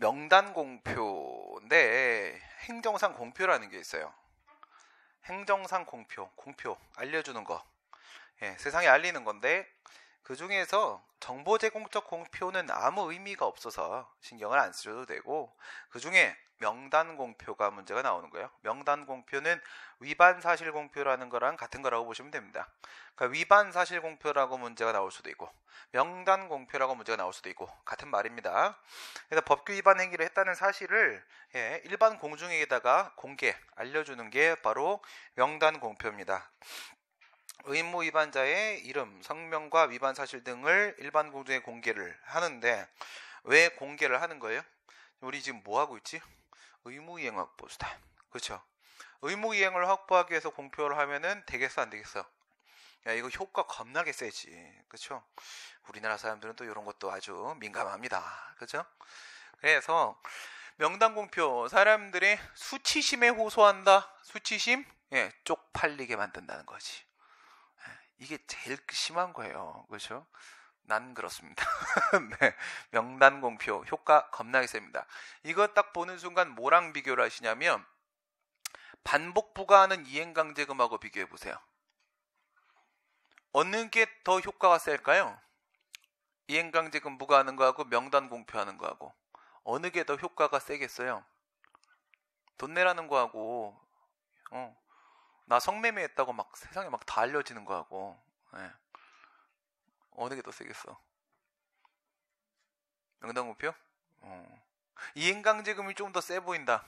명단 공표인데 행정상 공표라는 게 있어요. 행정상 공표 알려주는 거. 예, 세상에 알리는 건데 그 중에서 정보 제공적 공표는 아무 의미가 없어서 신경을 안 쓰셔도 되고, 그 중에 명단 공표가 문제가 나오는 거예요. 명단 공표는 위반 사실 공표라는 거랑 같은 거라고 보시면 됩니다. 그러니까 위반 사실 공표라고 문제가 나올 수도 있고 명단 공표라고 문제가 나올 수도 있고 같은 말입니다. 그래서 법규 위반 행위를 했다는 사실을 일반 공중에게다가 공개 알려주는 게 바로 명단 공표입니다. 의무 위반자의 이름, 성명과 위반 사실 등을 일반 공중에 공개를 하는데, 왜 공개를 하는 거예요? 우리 지금 뭐 하고 있지? 의무이행 확보 수단. 그렇죠? 의무이행을 확보하기 위해서 공표를 하면은 되겠어, 안 되겠어? 야, 이거 효과 겁나게 세지. 그렇죠? 우리나라 사람들은 또 이런 것도 아주 민감합니다. 그렇죠? 그래서 명단 공표, 사람들의 수치심에 호소한다. 수치심? 예, 쪽팔리게 만든다는 거지. 이게 제일 심한 거예요. 그렇죠? 난 그렇습니다. 네, 명단 공표 효과 겁나게 셉니다. 이거 딱 보는 순간 뭐랑 비교를 하시냐면 반복 부과하는 이행강제금하고 비교해 보세요. 어느 게 더 효과가 셀까요? 이행강제금 부과하는 거하고 명단 공표하는 거하고 어느 게 더 효과가 세겠어요? 돈 내라는 거하고 나 성매매 했다고 막 세상에 막 다 알려지는 거하고, 예. 어느 게 더 세겠어? 명단 공표? 이행강제금이 좀 더 세 보인다.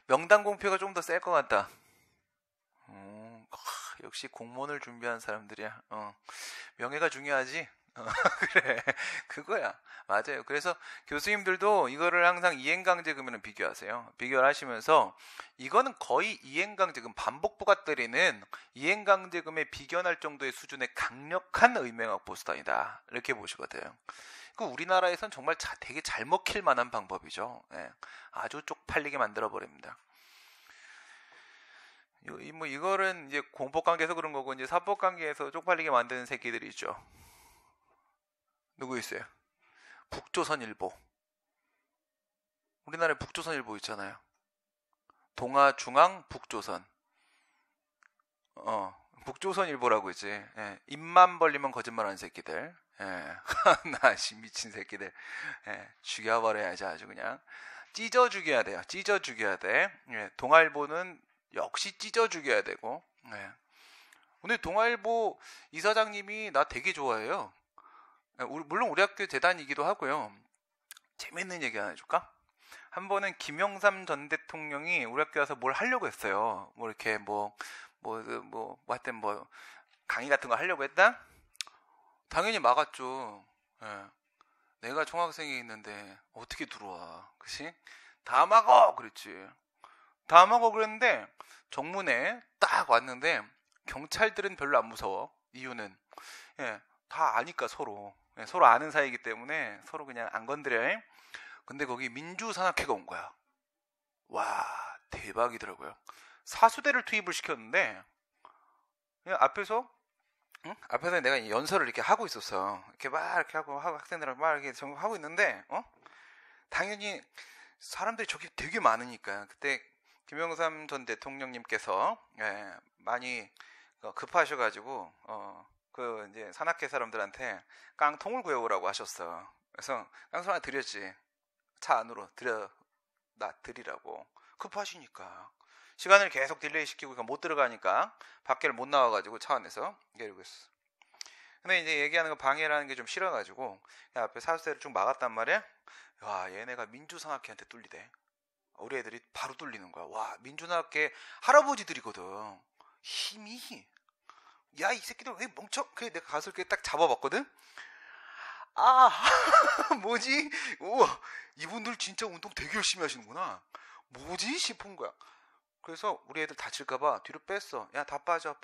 명단 공표가 좀 더 셀 것 같다. 역시 공무원을 준비한 사람들이야. 명예가 중요하지? 그래, 그거야. 맞아요. 그래서 교수님들도 이거를 항상 이행강제금이랑 비교하세요. 비교를 하시면서 이거는 거의 이행강제금 반복 부과 때리는 이행강제금에 비견할 정도의 수준의 강력한 의명확보 수단이다. 이렇게 보시거든요. 그 우리나라에선 정말 되게 잘 먹힐 만한 방법이죠. 예, 아주 쪽팔리게 만들어 버립니다. 이거는 이제 공법관계에서 그런 거고, 이제 사법관계에서 쪽팔리게 만드는 새끼들이 있죠. 누구 있어요? 북조선일보. 우리나라에 북조선일보 있잖아요. 동아중앙 북조선. 북조선일보라고 있지. 예, 입만 벌리면 거짓말하는 새끼들. 예, 나 미친 새끼들. 예, 죽여버려야지 아주 그냥. 찢어 죽여야 돼요. 찢어 죽여야 돼. 예, 동아일보는 역시 찢어 죽여야 되고. 예. 오늘 동아일보 이사장님이 나 되게 좋아해요. 물론 우리 학교 재단이기도 하고요. 재밌는 얘기 하나 해줄까? 한 번은 김영삼 전 대통령이 우리 학교 와서 뭘 하려고 했어요. 뭐 이렇게 하여튼 강의 같은 거 하려고 했다? 당연히 막았죠. 예. 내가 총학생이 있는데 어떻게 들어와? 그치? 다 막어! 그랬지. 다 막어 그랬는데 정문에 딱 왔는데 경찰들은 별로 안 무서워. 이유는 다 아니까 서로. 서로 아는 사이이기 때문에 서로 그냥 안 건드려. 근데 거기 민주산악회가 온 거야. 와, 대박이더라고요. 사수대를 투입을 시켰는데 그냥 앞에서 내가 연설을 이렇게 하고 있었어. 이렇게 막 이렇게 하고 학생들하고 막 이렇게 하고 있는데 당연히 사람들이 저기 되게 많으니까 그때 김영삼 전 대통령님께서 많이 급하셔가지고 이제 산악회 사람들한테 깡통을 구해오라고 하셨어. 그래서 깡통 하나 드렸지. 차 안으로 드리라고. 급하시니까 시간을 계속 딜레이 시키고 못 들어가니까 밖에를 못 나와가지고 차 안에서 이러고 있어. 근데 이제 얘기하는 거 방해라는 게 좀 싫어가지고 앞에 사수대를 쭉 막았단 말이야. 와, 얘네가 민주산악회한테 뚫리대. 우리 애들이 바로 뚫리는 거야. 와, 민주산악회 할아버지들이거든. 힘이. 야, 이 새끼들 왜 멍청? 그래, 내가 가서 이렇게 딱 잡아봤거든. 아, 뭐지? 우와, 이분들 진짜 운동 되게 열심히 하시는구나. 뭐지? 싶은 거야. 그래서 우리 애들 다칠까봐 뒤로 뺐어. 야, 다 빠져.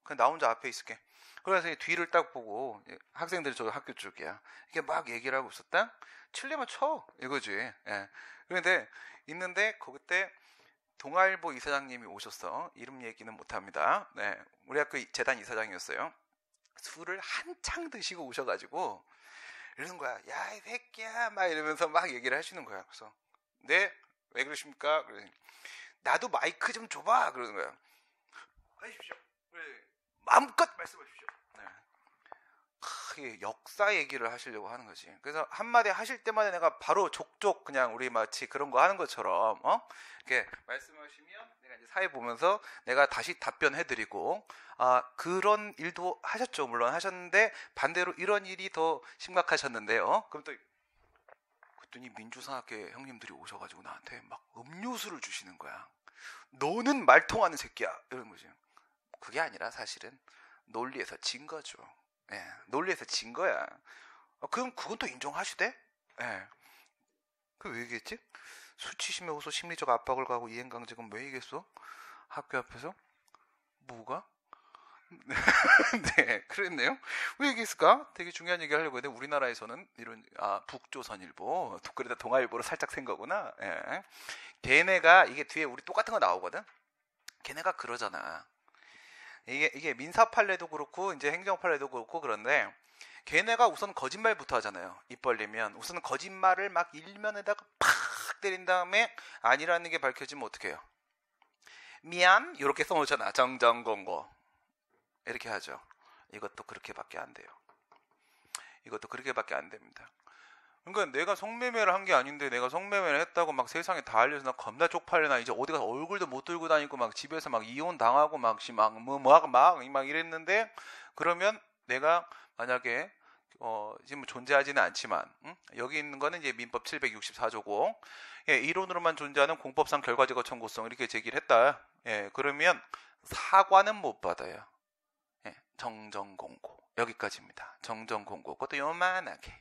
그냥 나 혼자 앞에 있을게. 그래서 뒤를 딱 보고 학생들이 저 학교 쪽이야. 이게 막 얘기를 하고 있었다. 칠려면 쳐 이거지. 예. 그런데 있는데 그때 동아일보 이사장님이 오셨어. 이름 얘기는 못합니다. 네, 우리 학교 재단 이사장이었어요. 술을 한창 드시고 오셔가지고 이러는 거야. 야, 이 새끼야, 막 이러면서 막 얘기를 하시는 거야. 그래서 네, 왜 그러십니까? 그래. 나도 마이크 좀 줘봐. 그러는 거야. 하십시오. 네. 마음껏 말씀하십시오. 네. 역사 얘기를 하시려고 하는 거지. 그래서 한마디 하실 때마다 내가 바로 족족 그냥 우리 마치 그런 거 하는 것처럼 이렇게 말씀하시면 내가 이제 사회 보면서 내가 다시 답변해드리고 그런 일도 하셨죠. 물론 하셨는데 반대로 이런 일이 더 심각하셨는데요. 그럼 또 그랬더니 민주사학회 형님들이 오셔가지고 나한테 막 음료수를 주시는 거야. 너는 말 통하는 새끼야 이런 거지. 그게 아니라 사실은 논리에서 진 거죠. 예, 논리에서 진 거야. 그럼 그건 또 인정하시대? 예. 그 왜 얘기했지? 수치심에 호소 심리적 압박을 가하고 이행강제금 왜 얘기했어? 학교 앞에서? 뭐가? 네, 그랬네요. 왜 얘기했을까? 되게 중요한 얘기 하려고 했는데 우리나라에서는 이런 북조선일보, 그러다 동아일보로 살짝 센 거구나. 예. 걔네가 이게 뒤에 우리 똑같은 거 나오거든. 걔네가 그러잖아. 이게 민사 판례도 그렇고 이제 행정 판례도 그렇고 그런데 걔네가 우선 거짓말부터 하잖아요. 입 벌리면 우선 거짓말을 막 일면에다가 팍 때린 다음에 아니라는 게 밝혀지면 어떻게 해요? 미안 이렇게 써놓잖아. 정정공고 이렇게 하죠. 이것도 그렇게밖에 안 돼요. 이것도 그렇게밖에 안 됩니다. 그러니까 내가 성매매를 한 게 아닌데 내가 성매매를 했다고 막 세상에 다 알려서 나 겁나 쪽팔려. 나 이제 어디 가서 얼굴도 못 들고 다니고 막 집에서 막 이혼 당하고 막 이랬는데 그러면 내가 만약에 지금 존재하지는 않지만 여기 있는 거는 이제 민법 764조고 이론으로만 존재하는 공법상 결과적어 청구성 이렇게 제기를 했다. 그러면 사과는 못 받아요. 정정공고 여기까지입니다. 정정공고 그것도 요만하게.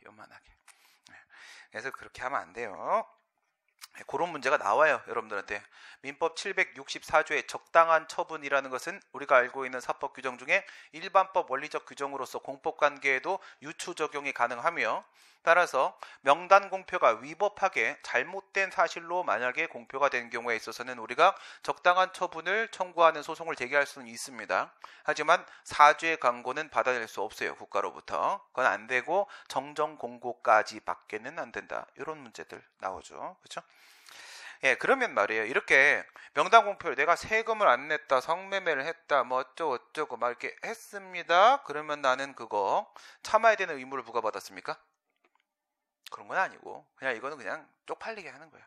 그래서 그렇게 하면 안 돼요. 그런 문제가 나와요. 여러분들한테. 민법 764조의 적당한 처분이라는 것은 우리가 알고 있는 사법 규정 중에 일반법 원리적 규정으로서 공법관계에도 유추 적용이 가능하며 따라서 명단 공표가 위법하게 잘못된 사실로 만약에 공표가 된 경우에 있어서는 우리가 적당한 처분을 청구하는 소송을 제기할 수는 있습니다. 하지만 사죄의 강고는 받아낼 수 없어요. 국가로부터. 그건 안 되고 정정 공고까지 밖에는 안 된다. 이런 문제들 나오죠. 그렇죠? 그러면 말이에요. 이렇게 명단 공표를 내가 세금을 안 냈다, 성매매를 했다, 뭐 어쩌고 막 이렇게 했습니다. 그러면 나는 그거 참아야 되는 의무를 부과받았습니까? 그런 건 아니고 그냥 이거는 그냥 쪽팔리게 하는 거예요.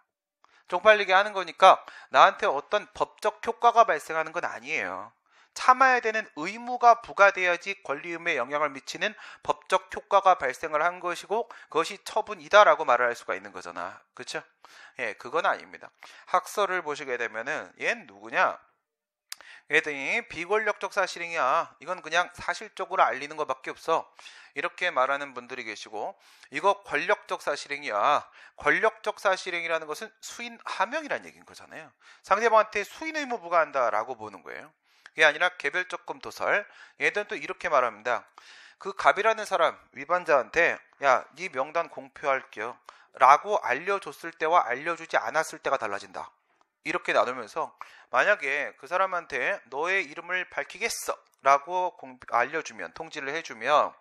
쪽팔리게 하는 거니까 나한테 어떤 법적 효과가 발생하는 건 아니에요. 참아야 되는 의무가 부과돼야지 권리의무에 영향을 미치는 법적 효과가 발생을 한 것이고 그것이 처분이다라고 말을 할 수가 있는 거잖아. 그렇죠? 그건 아닙니다. 학설을 보시게 되면은 얘는 누구냐? 얘들이 비권력적 사실이냐? 이건 그냥 사실적으로 알리는 것밖에 없어. 이렇게 말하는 분들이 계시고 이거 권력적 사실행위야. 권력적 사실행위라는 것은 수인 하명이라는 얘기인 거잖아요. 상대방한테 수인 의무 부과한다라고 보는 거예요. 그게 아니라 개별적 검토설. 얘들은 또 이렇게 말합니다. 그 갑이라는 사람 위반자한테 야, 네 명단 공표할게요 라고 알려줬을 때와 알려주지 않았을 때가 달라진다. 이렇게 나누면서 만약에 그 사람한테 너의 이름을 밝히겠어 라고 알려주면 통지를 해주면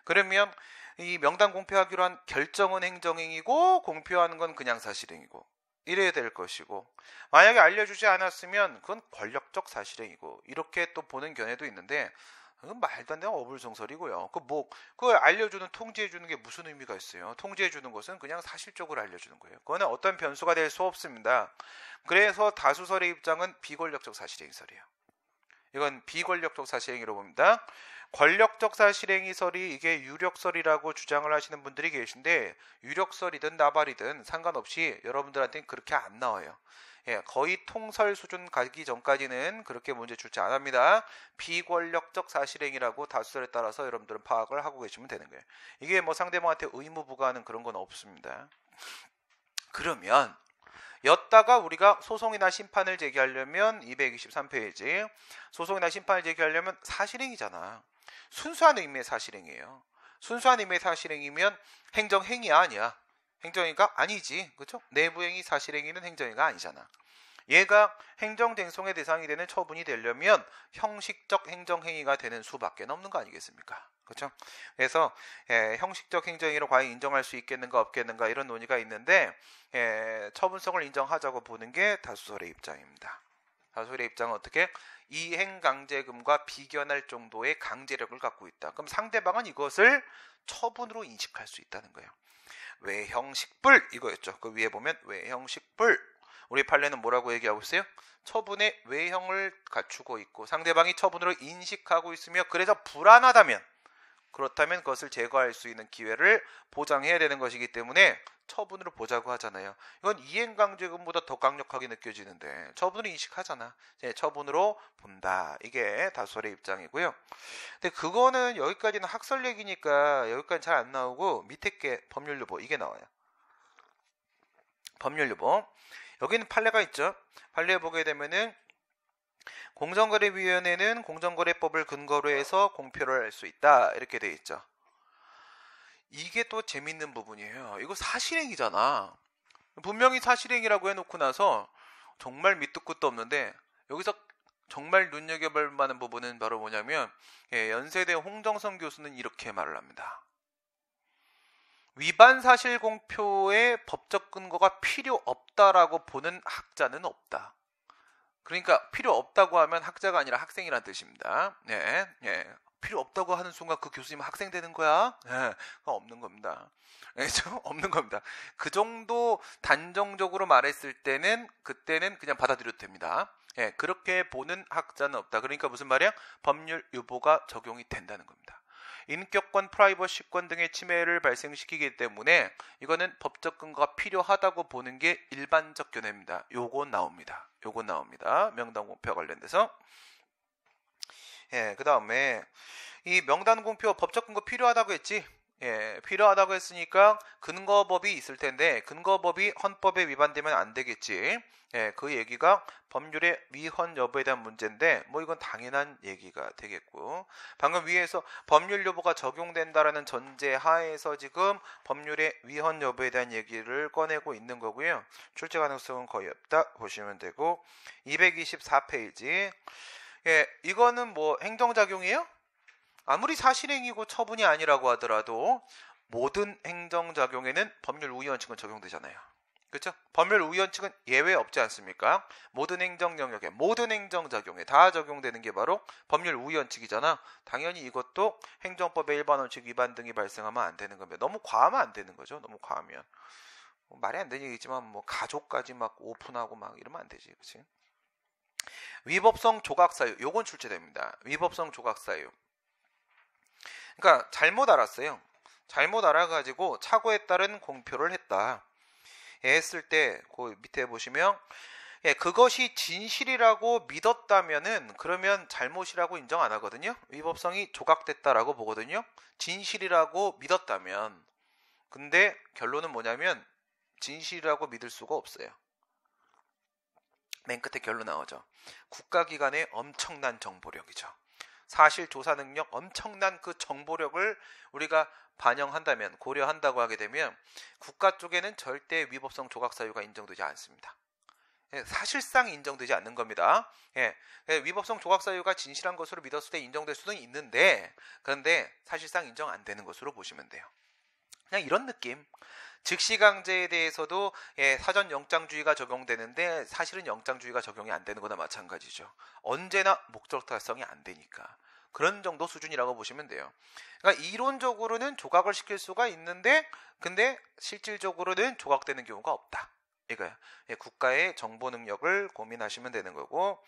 그러면 이 명단 공표하기로 한 결정은 행정행위고 공표하는 건 그냥 사실행위고 이래야 될 것이고 만약에 알려주지 않았으면 그건 권력적 사실행위고 이렇게 또 보는 견해도 있는데 그건 말도 안 되는 어불성설이고요. 그걸 알려주는 통지해주는 게 무슨 의미가 있어요? 통지해주는 것은 그냥 사실적으로 알려주는 거예요. 그거는 어떤 변수가 될 수 없습니다. 그래서 다수설의 입장은 비권력적 사실행위설이에요. 이건 비권력적 사실행위로 봅니다. 권력적 사실행위설이 이게 유력설이라고 주장을 하시는 분들이 계신데 유력설이든 나발이든 상관없이 여러분들한테는 그렇게 안 나와요. 거의 통설 수준 가기 전까지는 그렇게 문제 출제 안 합니다. 비권력적 사실행위라고 다수설에 따라서 여러분들은 파악을 하고 계시면 되는 거예요. 이게 뭐 상대방한테 의무 부과하는 그런 건 없습니다. 그러면 였다가 우리가 소송이나 심판을 제기하려면 223페이지 소송이나 심판을 제기하려면 사실행위잖아. 순수한 의미의 사실행위예요. 순수한 의미의 사실행위면 행정행위야 아니야? 행정행위가 아니지. 그렇죠? 내부행위 사실행위는 행정행위가 아니잖아. 얘가 행정쟁송의 대상이 되는 처분이 되려면 형식적 행정행위가 되는 수밖에 없는 거 아니겠습니까? 그렇죠? 그래서 형식적 행정행위로 과연 인정할 수 있겠는가 없겠는가 이런 논의가 있는데 처분성을 인정하자고 보는 게 다수설의 입장입니다. 다수설의 입장은 어떻게? 이행강제금과 비견할 정도의 강제력을 갖고 있다. 그럼 상대방은 이것을 처분으로 인식할 수 있다는 거예요. 외형식불 이거였죠. 그 위에 보면 외형식불. 우리 판례는 뭐라고 얘기하고 있어요? 처분의 외형을 갖추고 있고 상대방이 처분으로 인식하고 있으며 그래서 불안하다면 그렇다면 그것을 제거할 수 있는 기회를 보장해야 되는 것이기 때문에 처분으로 보자고 하잖아요. 이건 이행강제금보다 더 강력하게 느껴지는데 처분으로 인식하잖아. 처분으로 본다. 이게 다수설의 입장이고요. 근데 그거는 여기까지는 학설 얘기니까 여기까지 잘 안 나오고 밑에 게 법률유보 이게 나와요. 법률유보. 여기는 판례가 있죠. 판례에 보게 되면은 공정거래위원회는 공정거래법을 근거로 해서 공표를 할 수 있다. 이렇게 돼 있죠. 이게 또 재밌는 부분이에요. 이거 사실행위잖아. 분명히 사실행위라고 해놓고 나서 정말 밑도 끝도 없는데 여기서 정말 눈여겨볼 만한 부분은 바로 뭐냐면 연세대 홍정선 교수는 이렇게 말을 합니다. 위반 사실 공표의 법적 근거가 필요 없다라고 보는 학자는 없다. 그러니까 필요 없다고 하면 학자가 아니라 학생이란 뜻입니다. 필요 없다고 하는 순간 그 교수님 학생 되는 거야? 없는 겁니다. 없는 겁니다. 그 정도 단정적으로 말했을 때는 그때는 그냥 받아들여도 됩니다. 그렇게 보는 학자는 없다. 그러니까 무슨 말이야? 법률 유보가 적용이 된다는 겁니다. 인격권, 프라이버시권 등의 침해를 발생시키기 때문에 이거는 법적 근거가 필요하다고 보는 게 일반적 견해입니다. 요거 나옵니다. 명단 공표 관련돼서. 그 다음에 이 명단 공표 법적 근거 필요하다고 했지. 필요하다고 했으니까 근거법이 있을 텐데 근거법이 헌법에 위반되면 안 되겠지. 그 얘기가 법률의 위헌 여부에 대한 문제인데 뭐 이건 당연한 얘기가 되겠고 방금 위에서 법률 여부가 적용된다라는 전제 하에서 지금 법률의 위헌 여부에 대한 얘기를 꺼내고 있는 거고요. 출제 가능성은 거의 없다 보시면 되고 224페이지 이거는 뭐 행정작용이에요? 아무리 사실행위고 처분이 아니라고 하더라도 모든 행정작용에는 법률 우위원칙은 적용되잖아요. 그렇죠? 법률 우위원칙은 예외 없지 않습니까? 모든 행정 영역에 모든 행정작용에 다 적용되는 게 바로 법률 우위원칙이잖아. 당연히 이것도 행정법의 일반 원칙 위반 등이 발생하면 안 되는 겁니다. 너무 과하면 안 되는 거죠. 너무 과하면 말이 안 되는 얘기지만 뭐 가족까지 막 오픈하고 막 이러면 안 되지, 그렇지? 위법성 조각사유 요건 출제됩니다. 위법성 조각사유. 그러니까 잘못 알았어요. 잘못 알아가지고 착오에 따른 공표를 했다. 했을 때 그 밑에 보시면 그것이 진실이라고 믿었다면은 그러면 잘못이라고 인정 안 하거든요. 위법성이 조각됐다라고 보거든요. 진실이라고 믿었다면. 근데 결론은 뭐냐면 진실이라고 믿을 수가 없어요. 맨 끝에 결론 나오죠. 국가기관의 엄청난 정보력이죠. 사실 조사 능력, 엄청난 그 정보력을 우리가 반영한다면, 고려한다고 하게 되면 국가 쪽에는 절대 위법성 조각 사유가 인정되지 않습니다. 사실상 인정되지 않는 겁니다. 위법성 조각 사유가 진실한 것으로 믿었을 때 인정될 수도 있는데 그런데 사실상 인정 안 되는 것으로 보시면 돼요. 그냥 이런 느낌. 즉시강제에 대해서도 사전 영장주의가 적용되는데 사실은 영장주의가 적용이 안 되는 거나 마찬가지죠. 언제나 목적 달성이 안 되니까. 그런 정도 수준이라고 보시면 돼요. 그러니까 이론적으로는 조각을 시킬 수가 있는데 근데 실질적으로는 조각되는 경우가 없다. 이거야. 국가의 정보 능력을 고민하시면 되는 거고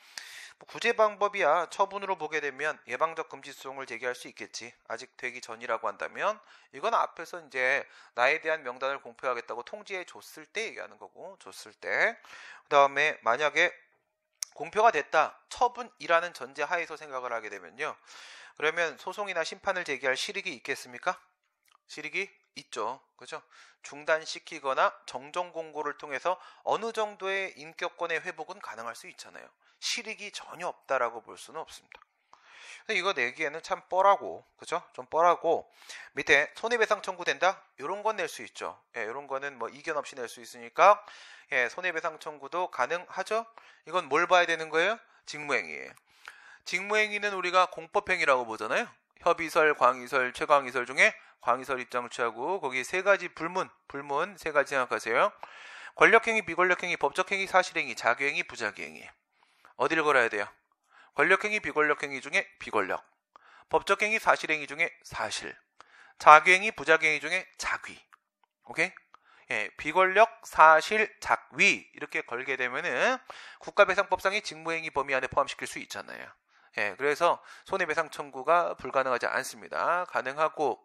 구제 방법이야. 처분으로 보게 되면 예방적 금지소송을 제기할 수 있겠지. 아직 되기 전이라고 한다면 이건 앞에서 이제 나에 대한 명단을 공표하겠다고 통지해 줬을 때 얘기하는 거고 줬을 때 그 다음에 만약에 공표가 됐다. 처분이라는 전제 하에서 생각을 하게 되면요. 그러면 소송이나 심판을 제기할 실익이 있겠습니까? 실익이 있죠. 그렇죠? 중단시키거나 정정 공고를 통해서 어느 정도의 인격권의 회복은 가능할 수 있잖아요. 실익이 전혀 없다라고 볼 수는 없습니다. 근데 이거 내기에는 참 뻔하고, 그죠? 좀 뻔하고, 밑에 손해배상 청구된다? 요런 건 낼 수 있죠. 예, 요런 거는 뭐 이견 없이 낼 수 있으니까, 예, 손해배상 청구도 가능하죠? 이건 뭘 봐야 되는 거예요? 직무행위예요. 직무행위는 우리가 공법행위라고 보잖아요. 협의설, 광의설, 최광의설 중에 광의설 입장을 취하고, 거기 세 가지 불문 세 가지 생각하세요. 권력행위, 비권력행위, 법적행위, 사실행위, 자기행위, 부자기행위. 어디를 걸어야 돼요? 권력행위, 비권력행위 중에 비권력, 법적행위, 사실행위 중에 사실, 자귀행위, 부자기행위 중에 자귀. 오케이? 예, 비권력, 사실, 작위 이렇게 걸게 되면은 국가배상법상의 직무행위 범위 안에 포함시킬 수 있잖아요. 예, 그래서 손해배상 청구가 불가능하지 않습니다. 가능하고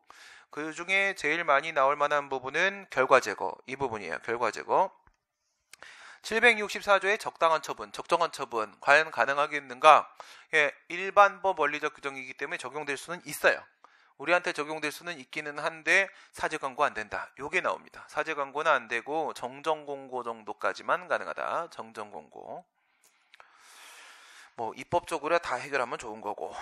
그 중에 제일 많이 나올 만한 부분은 결과제거 이 부분이에요. 결과제거. 764조의 적당한 처분, 적정한 처분 과연 가능하겠는가? 예, 일반법 원리적 규정이기 때문에 적용될 수는 있어요. 우리한테 적용될 수는 있기는 한데 사제 광고 안 된다. 요게 나옵니다. 사제 광고는 안 되고 정정 공고 정도까지만 가능하다. 정정 공고. 뭐 입법적으로 다 해결하면 좋은 거고.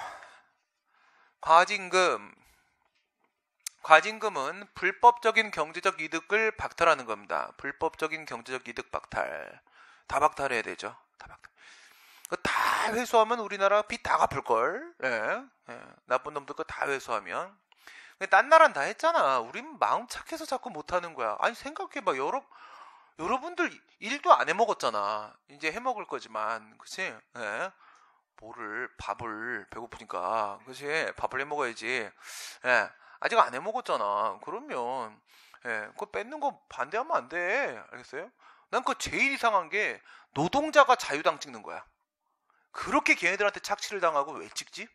과징금은 불법적인 경제적 이득을 박탈하는 겁니다. 불법적인 경제적 이득 박탈. 다 박탈해야 되죠. 다 박탈. 다 회수하면 우리나라 빚 다 갚을걸. 예. 예. 나쁜 놈들 거 다 회수하면. 딴 나라는 다 했잖아. 우린 마음 착해서 자꾸 못하는 거야. 아니 생각해봐. 여러분들 일도 안 해먹었잖아. 이제 해먹을 거지만. 그치? 예. 밥을 배고프니까. 그치? 밥을 해먹어야지. 예. 아직 안 해먹었잖아. 그러면 예, 그거 뺏는 거 반대하면 안 돼. 알겠어요? 난 그거 제일 이상한 게 노동자가 자유당 찍는 거야. 그렇게 걔네들한테 착취를 당하고 왜 찍지?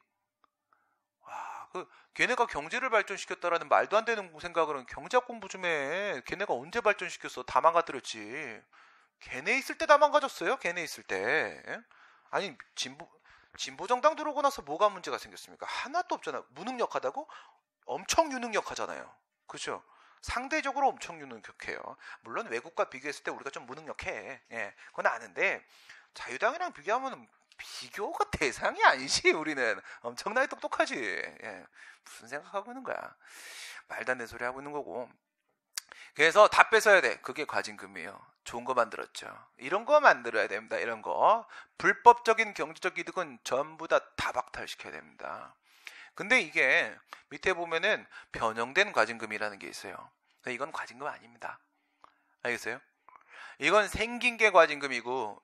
와, 걔네가 경제를 발전시켰다라는 말도 안 되는 생각으로는 경제학 공부 좀 해. 걔네가 언제 발전시켰어? 다 망가뜨렸지. 걔네 있을 때 다 망가졌어요. 걔네 있을 때. 예? 아니 진보 정당 들어오고 나서 뭐가 문제가 생겼습니까? 하나도 없잖아. 무능력하다고? 엄청 유능력하잖아요. 그렇죠? 상대적으로 엄청 유능력해요. 물론 외국과 비교했을 때 우리가 좀 무능력해. 예, 그건 아는데 자유당이랑 비교하면 비교가 대상이 아니지. 우리는 엄청나게 똑똑하지. 예, 무슨 생각하고 있는 거야. 말도 안 되는 소리 하고 있는 거고. 그래서 다 뺏어야 돼. 그게 과징금이에요. 좋은 거 만들었죠. 이런 거 만들어야 됩니다. 이런 거. 불법적인 경제적 이득은 전부 다 박탈시켜야 됩니다. 근데 이게 밑에 보면은 변형된 과징금이라는 게 있어요. 이건 과징금 아닙니다. 알겠어요? 이건 생긴 게 과징금이고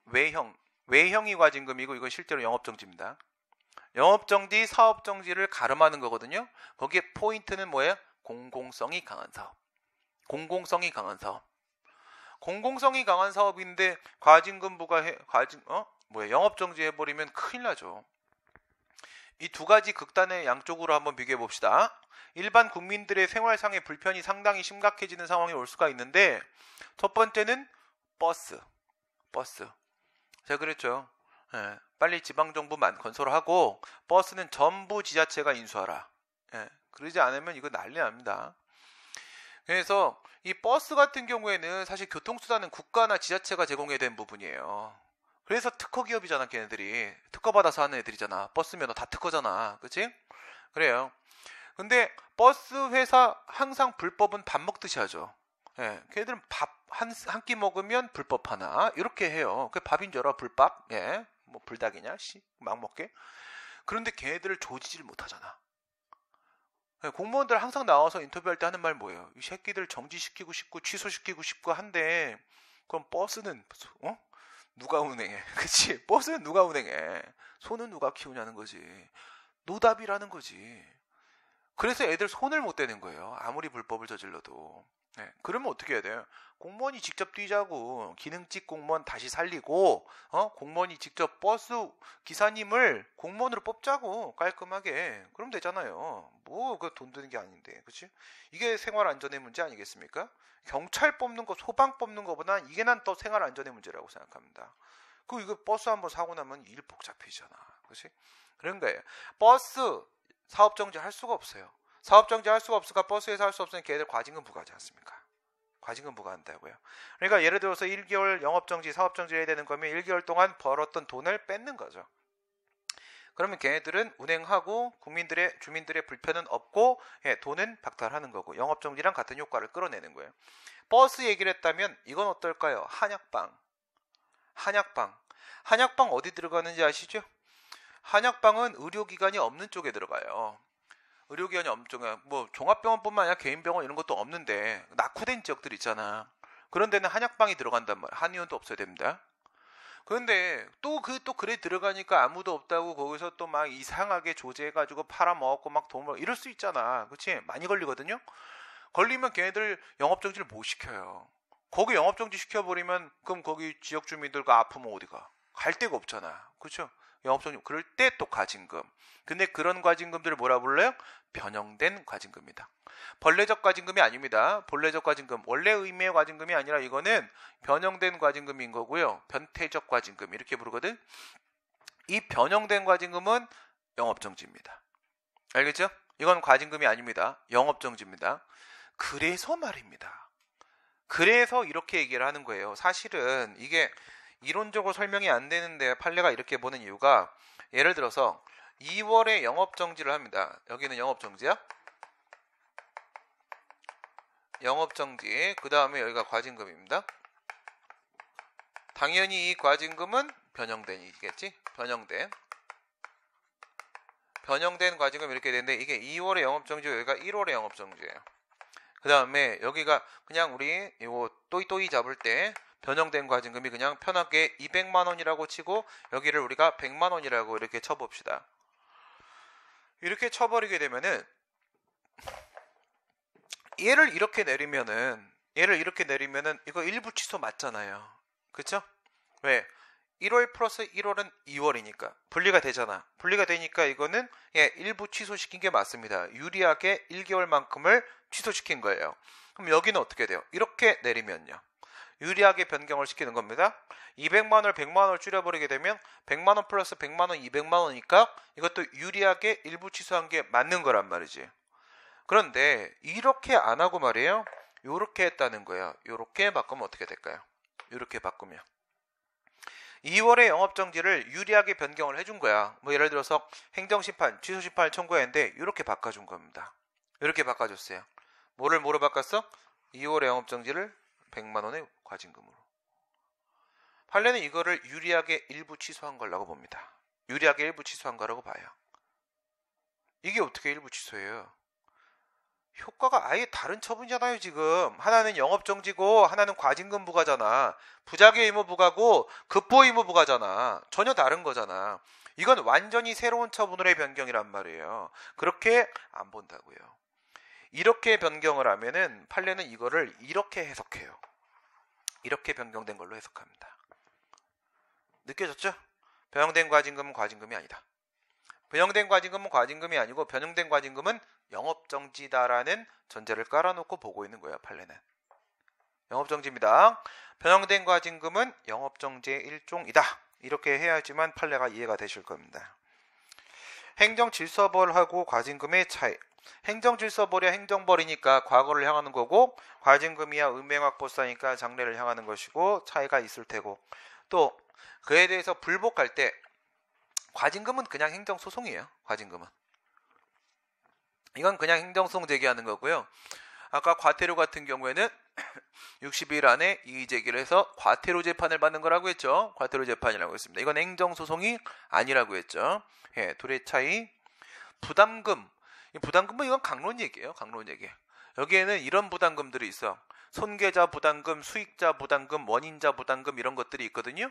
외형이 과징금이고 이건 실제로 영업정지입니다. 영업정지, 사업정지를 가름하는 거거든요. 거기에 포인트는 뭐예요? 공공성이 강한 사업. 공공성이 강한 사업. 공공성이 강한 사업인데 과징금 영업정지 해버리면 큰일 나죠. 이 두 가지 극단의 양쪽으로 한번 비교해 봅시다. 일반 국민들의 생활상의 불편이 상당히 심각해지는 상황이 올 수가 있는데 첫 번째는 버스. 제가 그랬죠. 예, 빨리 지방정부 건설하고 버스는 전부 지자체가 인수하라. 예, 그러지 않으면 이거 난리 납니다. 그래서 이 버스 같은 경우에는 사실 교통수단은 국가나 지자체가 제공해야 되는 부분이에요. 그래서 특허 기업이잖아. 걔네들이 특허 받아서 하는 애들이잖아. 버스 면허 다 특허잖아. 그치? 그래요. 근데 버스 회사 항상 불법은 밥 먹듯이 하죠. 예, 걔네들은 밥 한 끼 먹으면 불법 하나 이렇게 해요. 그 밥인 줄 알아? 불밥? 예, 뭐 불닭이냐? 막 먹게. 그런데 걔네들을 조지질 못하잖아. 예, 공무원들 항상 나와서 인터뷰할 때 하는 말 뭐예요? 이 새끼들 정지시키고 싶고 취소시키고 싶고 한데 그럼 버스는 누가 운행해? 그치? 버스는 누가 운행해? 소는 누가 키우냐는 거지. 노답이라는 거지. 그래서 애들 손을 못 대는 거예요. 아무리 불법을 저질러도. 네, 그러면 어떻게 해야 돼요? 공무원이 직접 뛰자고. 기능직 공무원 다시 살리고 공무원이 직접 버스 기사님을 공무원으로 뽑자고. 깔끔하게. 그럼 되잖아요. 뭐 그 돈 드는 게 아닌데. 그치? 이게 생활안전의 문제 아니겠습니까? 경찰 뽑는 거, 소방 뽑는 거보다 이게 난 더 생활안전의 문제라고 생각합니다. 이거 버스 한번 사고 나면 일 복잡해지잖아. 그치? 그런 거예요. 버스 사업정지 할 수가 없어요. 사업정지 할 수가 없으니까 버스에서 할 수 없으니 걔들 과징금 부과하지 않습니까? 과징금 부과한다고요. 그러니까 예를 들어서 1개월 영업정지, 사업정지 해야 되는 거면 1개월 동안 벌었던 돈을 뺏는 거죠. 그러면 걔네들은 운행하고 주민들의 불편은 없고 돈은 박탈하는 거고 영업정지랑 같은 효과를 끌어내는 거예요. 버스 얘기를 했다면 이건 어떨까요? 한약방 어디 들어가는지 아시죠? 한약방은 의료기관이 없는 쪽에 들어가요. 의료기관이 없는 쪽에 뭐 종합병원뿐만 아니라 개인병원 이런 것도 없는데 낙후된 지역들 있잖아. 그런 데는 한약방이 들어간단 말이야. 한의원도 없어야 됩니다. 그런데 또 그래 들어가니까 아무도 없다고 거기서 또 막 이상하게 조제해가지고 팔아먹고 막 돈 벌고 이럴 수 있잖아. 그치? 많이 걸리거든요. 걸리면 걔네들 영업정지를 못 시켜요. 거기 영업정지 시켜버리면 그럼 거기 지역 주민들과 아프면 어디가? 갈 데가 없잖아. 그렇죠? 영업정지 그럴 때 또 과징금. 근데 그런 과징금들을 뭐라 불러요? 변형된 과징금이다. 벌레적 과징금이 아닙니다. 본래적 과징금, 원래 의미의 과징금이 아니라 이거는 변형된 과징금인 거고요. 변태적 과징금 이렇게 부르거든. 이 변형된 과징금은 영업정지입니다. 알겠죠? 이건 과징금이 아닙니다. 영업정지입니다. 그래서 말입니다. 그래서 이렇게 얘기를 하는 거예요. 사실은 이게 이론적으로 설명이 안 되는데 판례가 이렇게 보는 이유가 예를 들어서 2월에 영업정지를 합니다. 여기는 영업정지야? 영업정지. 그 다음에 여기가 과징금입니다. 당연히 이 과징금은 변형된이겠지? 변형된 과징금 이렇게 되는데 이게 2월에 영업정지고 여기가 1월에 영업정지예요. 그 다음에 여기가 그냥 우리 이거 또이또이 잡을 때 변형된 과징금이 그냥 편하게 200만원이라고 치고 여기를 우리가 100만원이라고 이렇게 쳐봅시다. 이렇게 쳐버리게 되면은 얘를 이렇게 내리면은 이거 일부 취소 맞잖아요. 그쵸? 왜? 1월 플러스 1월은 2월이니까 분리가 되잖아. 분리가 되니까 이거는 일부 취소시킨 게 맞습니다. 유리하게 1개월만큼을 취소시킨 거예요. 그럼 여기는 어떻게 돼요? 이렇게 내리면요. 유리하게 변경을 시키는 겁니다. 200만원을 100만원을 줄여버리게 되면 100만원 플러스 100만원 200만원이니까 이것도 유리하게 일부 취소한 게 맞는 거란 말이지. 그런데 이렇게 안 하고 말이에요. 요렇게 했다는 거야. 요렇게 바꾸면 어떻게 될까요? 요렇게 바꾸면 2월에 영업정지를 유리하게 변경을 해준 거야. 뭐 예를 들어서 행정심판, 취소심판을 청구했는데 이렇게 바꿔준 겁니다. 이렇게 바꿔줬어요. 뭐로 바꿨어? 2월에 영업정지를 100만원의 과징금으로. 판례는 이거를 유리하게 일부 취소한 거라고 봅니다. 유리하게 일부 취소한 거라고 봐요. 이게 어떻게 일부 취소예요? 효과가 아예 다른 처분이잖아요. 지금 하나는 영업정지고 하나는 과징금 부과잖아. 부작위 의무 부과고 급보 의무 부과잖아. 전혀 다른 거잖아. 이건 완전히 새로운 처분으로의 변경이란 말이에요. 그렇게 안 본다고요. 이렇게 변경을 하면은 판례는 이거를 이렇게 해석해요. 이렇게 변경된 걸로 해석합니다. 느껴졌죠? 변형된 과징금은 과징금이 아니다. 변형된 과징금은 과징금이 아니고 변형된 과징금은 영업정지다라는 전제를 깔아놓고 보고 있는 거예요. 판례는. 영업정지입니다. 변형된 과징금은 영업정지의 일종이다. 이렇게 해야지만 판례가 이해가 되실 겁니다. 행정질서벌하고 과징금의 차이. 행정질서벌이야 행정벌이니까 과거를 향하는 거고 과징금이야 음행확보사니까 장래를 향하는 것이고 차이가 있을 테고 또 그에 대해서 불복할 때 과징금은 그냥 행정소송이에요. 과징금은. 이건 그냥 행정소송 제기하는 거고요. 아까 과태료 같은 경우에는 60일 안에 이의제기를 해서 과태료 재판을 받는 거라고 했죠. 과태료 재판이라고 했습니다. 이건 행정소송이 아니라고 했죠. 둘의 차이. 부담금. 부담금은 이건 강론 얘기예요. 강론 얘기. 여기에는 이런 부담금들이 있어. 손괴자 부담금, 수익자 부담금, 원인자 부담금 이런 것들이 있거든요.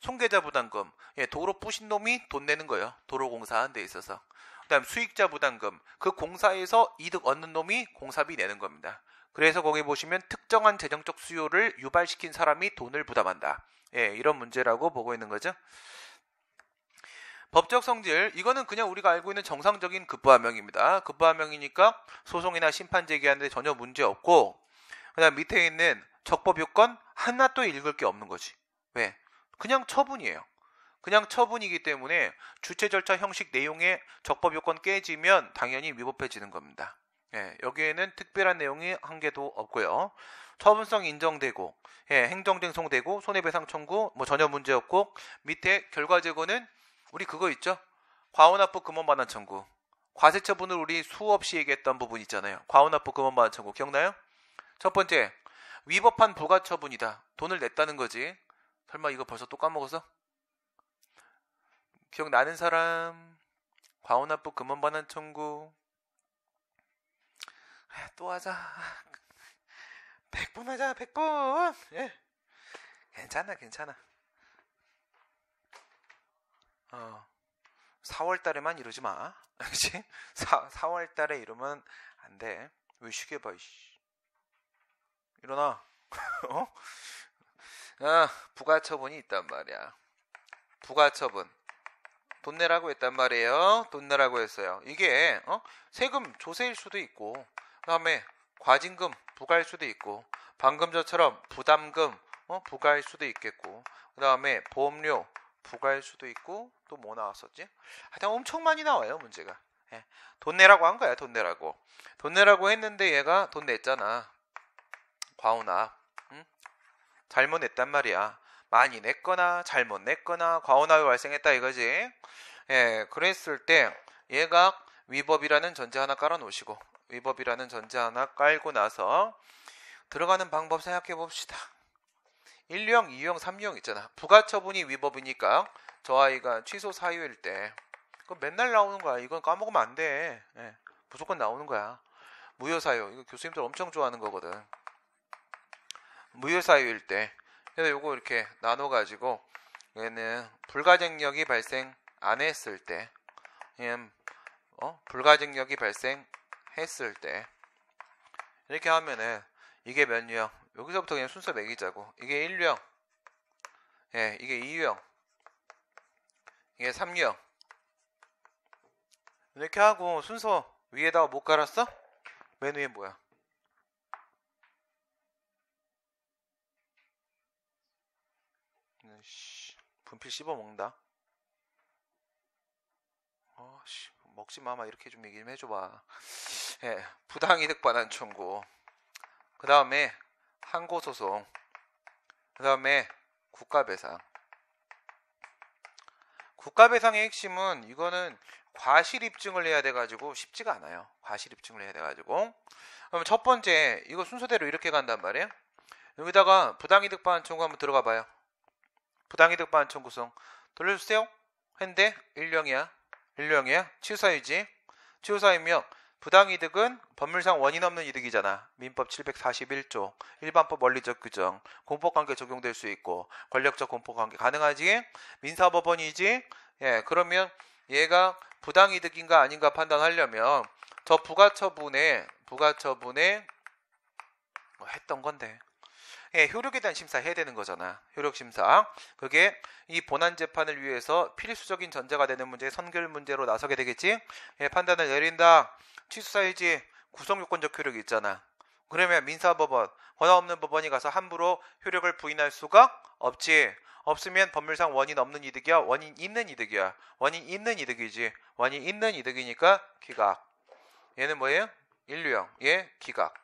손괴자 부담금, 도로 부신 놈이 돈 내는 거예요. 도로공사하는 데 있어서. 그 다음 수익자 부담금, 그 공사에서 이득 얻는 놈이 공사비 내는 겁니다. 그래서 거기 보시면 특정한 재정적 수요를 유발시킨 사람이 돈을 부담한다. 이런 문제라고 보고 있는 거죠. 법적 성질, 이거는 그냥 우리가 알고 있는 정상적인 급부하명입니다. 급부하명이니까 소송이나 심판 제기하는데 전혀 문제 없고, 그 다음 밑에 있는 적법요건 하나도 읽을 게 없는 거지. 왜? 그냥 처분이에요. 그냥 처분이기 때문에 주체 절차 형식 내용의 적법요건 깨지면 당연히 위법해지는 겁니다. 여기에는 특별한 내용이 한 개도 없고요. 처분성 인정되고 행정쟁송되고 손해배상 청구 뭐 전혀 문제 없고 밑에 결과 제고는 우리 그거 있죠? 과오납부 금원반환 청구. 과세 처분을 우리 수없이 얘기했던 부분 있잖아요. 과오납부 금원반환 청구 기억나요? 첫 번째, 위법한 부가처분이다. 돈을 냈다는 거지. 설마 이거 벌써 또 까먹었어? 기억나는 사람? 과오납부 금원반환 청구. 또 하자. 100분 하자. 100분. 예. 괜찮아. 4월 달에만 이러지 마. 그치? 4월 달에 이러면 안 돼. 왜 쉬게 봐, 이씨. 일어나. 부가처분이 있단 말이야. 부가처분. 돈 내라고 했단 말이에요. 돈 내라고 했어요. 이게, 세금 조세일 수도 있고, 그 다음에 과징금 부과일 수도 있고, 방금 전처럼 부담금, 부과일 수도 있겠고, 그 다음에 보험료 부과일 수도 있고, 또 뭐 나왔었지? 하여튼 엄청 많이 나와요, 문제가. 예. 돈 내라고 한 거야, 돈 내라고. 돈 내라고 했는데 얘가 돈 냈잖아. 과오납. 응? 잘못 냈단 말이야. 많이 냈거나 잘못 냈거나 과오납이 발생했다 이거지. 예, 그랬을 때 얘가 위법이라는 전제 하나 깔아 놓으시고, 위법이라는 전제 하나 깔고 나서 들어가는 방법 생각해 봅시다. 1령, 2령, 3령 있잖아. 부가처분이 위법이니까 저 아이가 취소 사유일 때 그건 맨날 나오는 거야. 이건 까먹으면 안 돼. 예, 무조건 나오는 거야. 무효사유. 이거 교수님들 엄청 좋아하는 거거든. 무효사유일 때. 그래서 요거 이렇게 나눠가지고 얘는 불가증력이 발생 안 했을 때, 불가증력이 발생했을 때 이렇게 하면은 이게 몇 령? 여기서부터 그냥 순서 매기자고. 이게 1령, 예, 이게 2령, 이게 3령. 이렇게 하고 순서 위에다가 못 깔았어? 맨 위에 뭐야? 분필 씹어 먹는다. 먹지 마마. 이렇게 좀 얘기 좀 해줘봐. 예, 부당이득 반환 청구. 그 다음에 항고소송. 그 다음에 국가배상. 국가배상의 핵심은 이거는 과실 입증을 해야 돼가지고 쉽지가 않아요. 과실 입증을 해야 돼가지고. 그럼 첫 번째 이거 순서대로 이렇게 간단 말이에요. 여기다가 부당이득 반환 청구 한번 들어가 봐요. 부당이득 반환 청구성 돌려주세요. 했는데 1령이야. 취소사유지. 취소사유면 부당이득은 법률상 원인 없는 이득이잖아. 민법 741조 일반법 원리적 규정 공법관계 적용될 수 있고 권력적 공법관계 가능하지. 민사법원이지. 예, 그러면 얘가 부당이득인가 아닌가 판단하려면 저 부가처분에 했던 건데, 예, 효력에 대한 심사 해야 되는 거잖아. 효력심사. 그게 이 본안재판을 위해서 필수적인 전제가 되는 문제, 선결 문제로 나서게 되겠지. 예, 판단을 내린다. 취소사유지 구성요건적 효력이 있잖아. 그러면 민사법원, 권한 없는 법원이 가서 함부로 효력을 부인할 수가 없지. 없으면 법률상 원인 없는 이득이야? 원인 있는 이득이야? 원인 있는 이득이지. 원인 있는 이득이니까 기각. 얘는 뭐예요? 1류형. 얘 기각.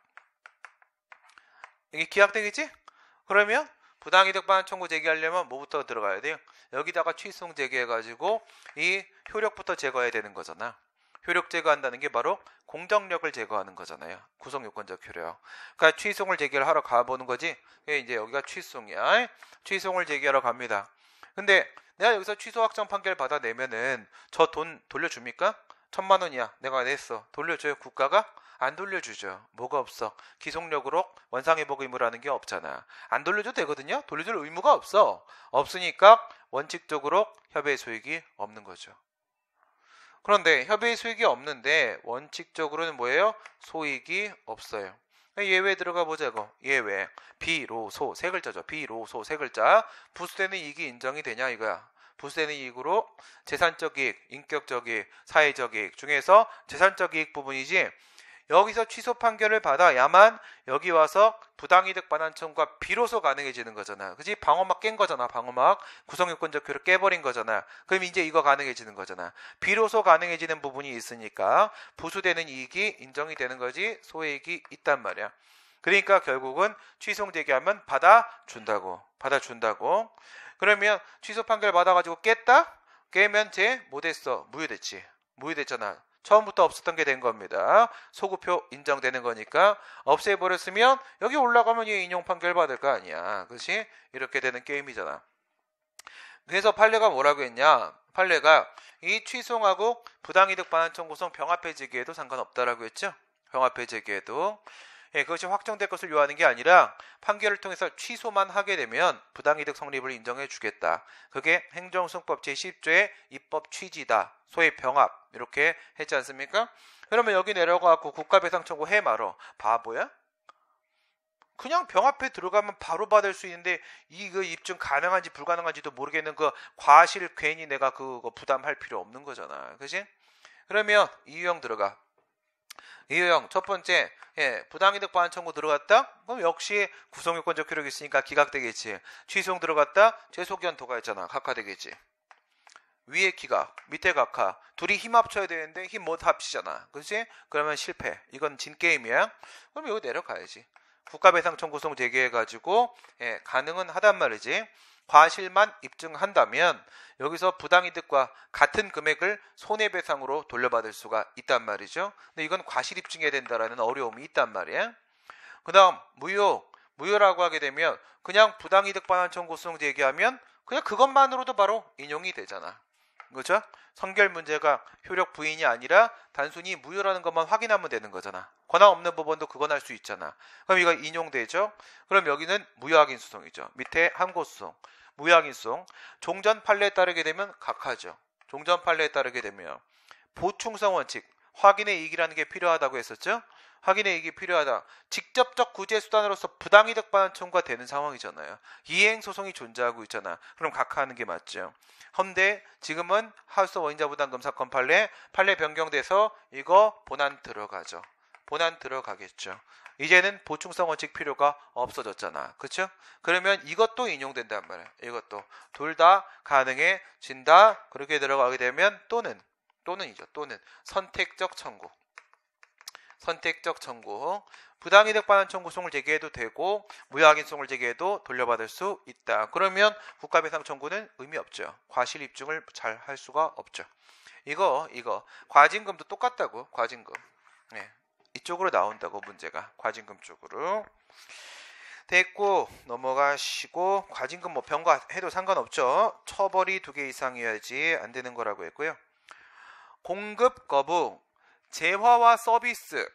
이게 기각되겠지? 그러면 부당이득 반환 청구 제기하려면 뭐부터 들어가야 돼요? 여기다가 취소송 제기해가지고 이 효력부터 제거해야 되는 거잖아. 효력 제거한다는 게 바로 공정력을 제거하는 거잖아요. 구성요건적 효력. 그러니까 취소송을 제기하러 가보는 거지. 이제 여기가 취소송이야. 취소송을 제기하러 갑니다. 근데 내가 여기서 취소 확정 판결 받아내면은 저 돈 돌려줍니까? 1,000만 원이야. 내가 냈어. 돌려줘요? 국가가? 안 돌려주죠. 뭐가 없어? 기속력으로 원상회복 의무라는 게 없잖아. 안 돌려줘도 되거든요. 돌려줄 의무가 없어. 없으니까 원칙적으로 협의의 소익이 없는 거죠. 그런데 협의의 소익이 없는데 원칙적으로는 뭐예요? 소익이 없어요. 예외 들어가 보자고. 예외. 비로소 세 글자죠. 비로소 세 글자. 부수되는 이익이 인정이 되냐 이거야. 부수되는 이익으로 재산적 이익, 인격적 이익, 사회적 이익 중에서 재산적 이익 부분이지. 여기서 취소 판결을 받아야만 여기 와서 부당이득 반환 청구가 비로소 가능해지는 거잖아. 그치? 방어막 깬 거잖아. 방어막. 구성요건적 효력 깨버린 거잖아. 그럼 이제 이거 가능해지는 거잖아. 비로소 가능해지는 부분이 있으니까 부수되는 이익이 인정이 되는 거지. 소액이 있단 말이야. 그러니까 결국은 취소송 제기하면 받아준다고. 그러면 취소 판결 받아가지고 깼다? 깨면 뭐 됐어? 무효됐지. 무효됐잖아. 처음부터 없었던 게 된 겁니다. 소급표 인정되는 거니까 없애버렸으면 여기 올라가면 얘 인용 판결 받을 거 아니야. 그렇지? 이렇게 되는 게임이잖아. 그래서 판례가 뭐라고 했냐? 판례가 이 취소하고 부당이득 반환 청구성 병합해 제기에도 상관없다라고 했죠. 병합해 제기에도. 그것이 확정될 것을 요하는 게 아니라 판결을 통해서 취소만 하게 되면 부당이득 성립을 인정해 주겠다. 그게 행정소송법 제10조의 입법 취지다. 소위 병합 이렇게 했지 않습니까? 그러면 여기 내려가고 국가배상 청구 해 말어. 바보야? 그냥 병합에 들어가면 바로 받을 수 있는데 이거 입증 가능한지 불가능한지도 모르겠는 그 과실 괜히 내가 그거 부담할 필요 없는 거잖아. 그치? 그러면 이 유형 들어가. 이 유형 첫 번째 부당이득 반환 청구 들어갔다? 그럼 역시 구성요건적 효력이 있으니까 기각되겠지. 취소용 들어갔다? 재소견도가 있잖아. 각하되겠지. 위에 기각, 밑에 각하. 둘이 힘 합쳐야 되는데 힘 못 합치잖아. 그렇지? 그러면 실패. 이건 진 게임이야. 그럼 여기 내려가야지. 국가배상 청구성 제기해가지고 가능은 하단 말이지. 과실만 입증한다면 여기서 부당이득과 같은 금액을 손해배상으로 돌려받을 수가 있단 말이죠. 근데 이건 과실 입증해야 된다라는 어려움이 있단 말이야. 그 다음 무효라고 하게 되면 그냥 부당이득 반환 청구성 제기하면 그냥 그것만으로도 바로 인용이 되잖아. 그렇죠? 성결 문제가 효력 부인이 아니라 단순히 무효라는 것만 확인하면 되는 거잖아. 권한 없는 부분도 그건 할 수 있잖아. 그럼 이거 인용되죠? 그럼 여기는 무효확인 소송이죠. 밑에 항고소송, 무효확인 소송. 종전 판례에 따르게 되면 각하죠. 종전 판례에 따르게 되면 보충성 원칙, 확인의 이익이라는 게 필요하다고 했었죠? 확인의 이익이 필요하다. 직접적 구제 수단으로서 부당이득 반환 청구가 되는 상황이잖아요. 이행 소송이 존재하고 있잖아. 그럼 각하하는 게 맞죠. 헌데 지금은 하우스 원인자 부담금 사건 판례 변경돼서 이거 본안 들어가죠. 본안 들어가겠죠. 이제는 보충성 원칙 필요가 없어졌잖아. 그렇죠? 그러면 이것도 인용된단 말이야. 이것도 둘 다 가능해진다. 그렇게 들어가게 되면 또는 선택적 청구. 선택적 청구. 부당이득 반환 청구송을 제기해도 되고 무효확인송을 제기해도 돌려받을 수 있다. 그러면 국가배상 청구는 의미 없죠. 과실 입증을 잘 할 수가 없죠. 이거 과징금도 똑같다고. 과징금. 이쪽으로 나온다고 문제가. 과징금 쪽으로. 됐고 넘어가시고 과징금 병과해도 상관없죠. 처벌이 2개 이상이어야지 안 되는 거라고 했고요. 공급 거부. 재화와 서비스,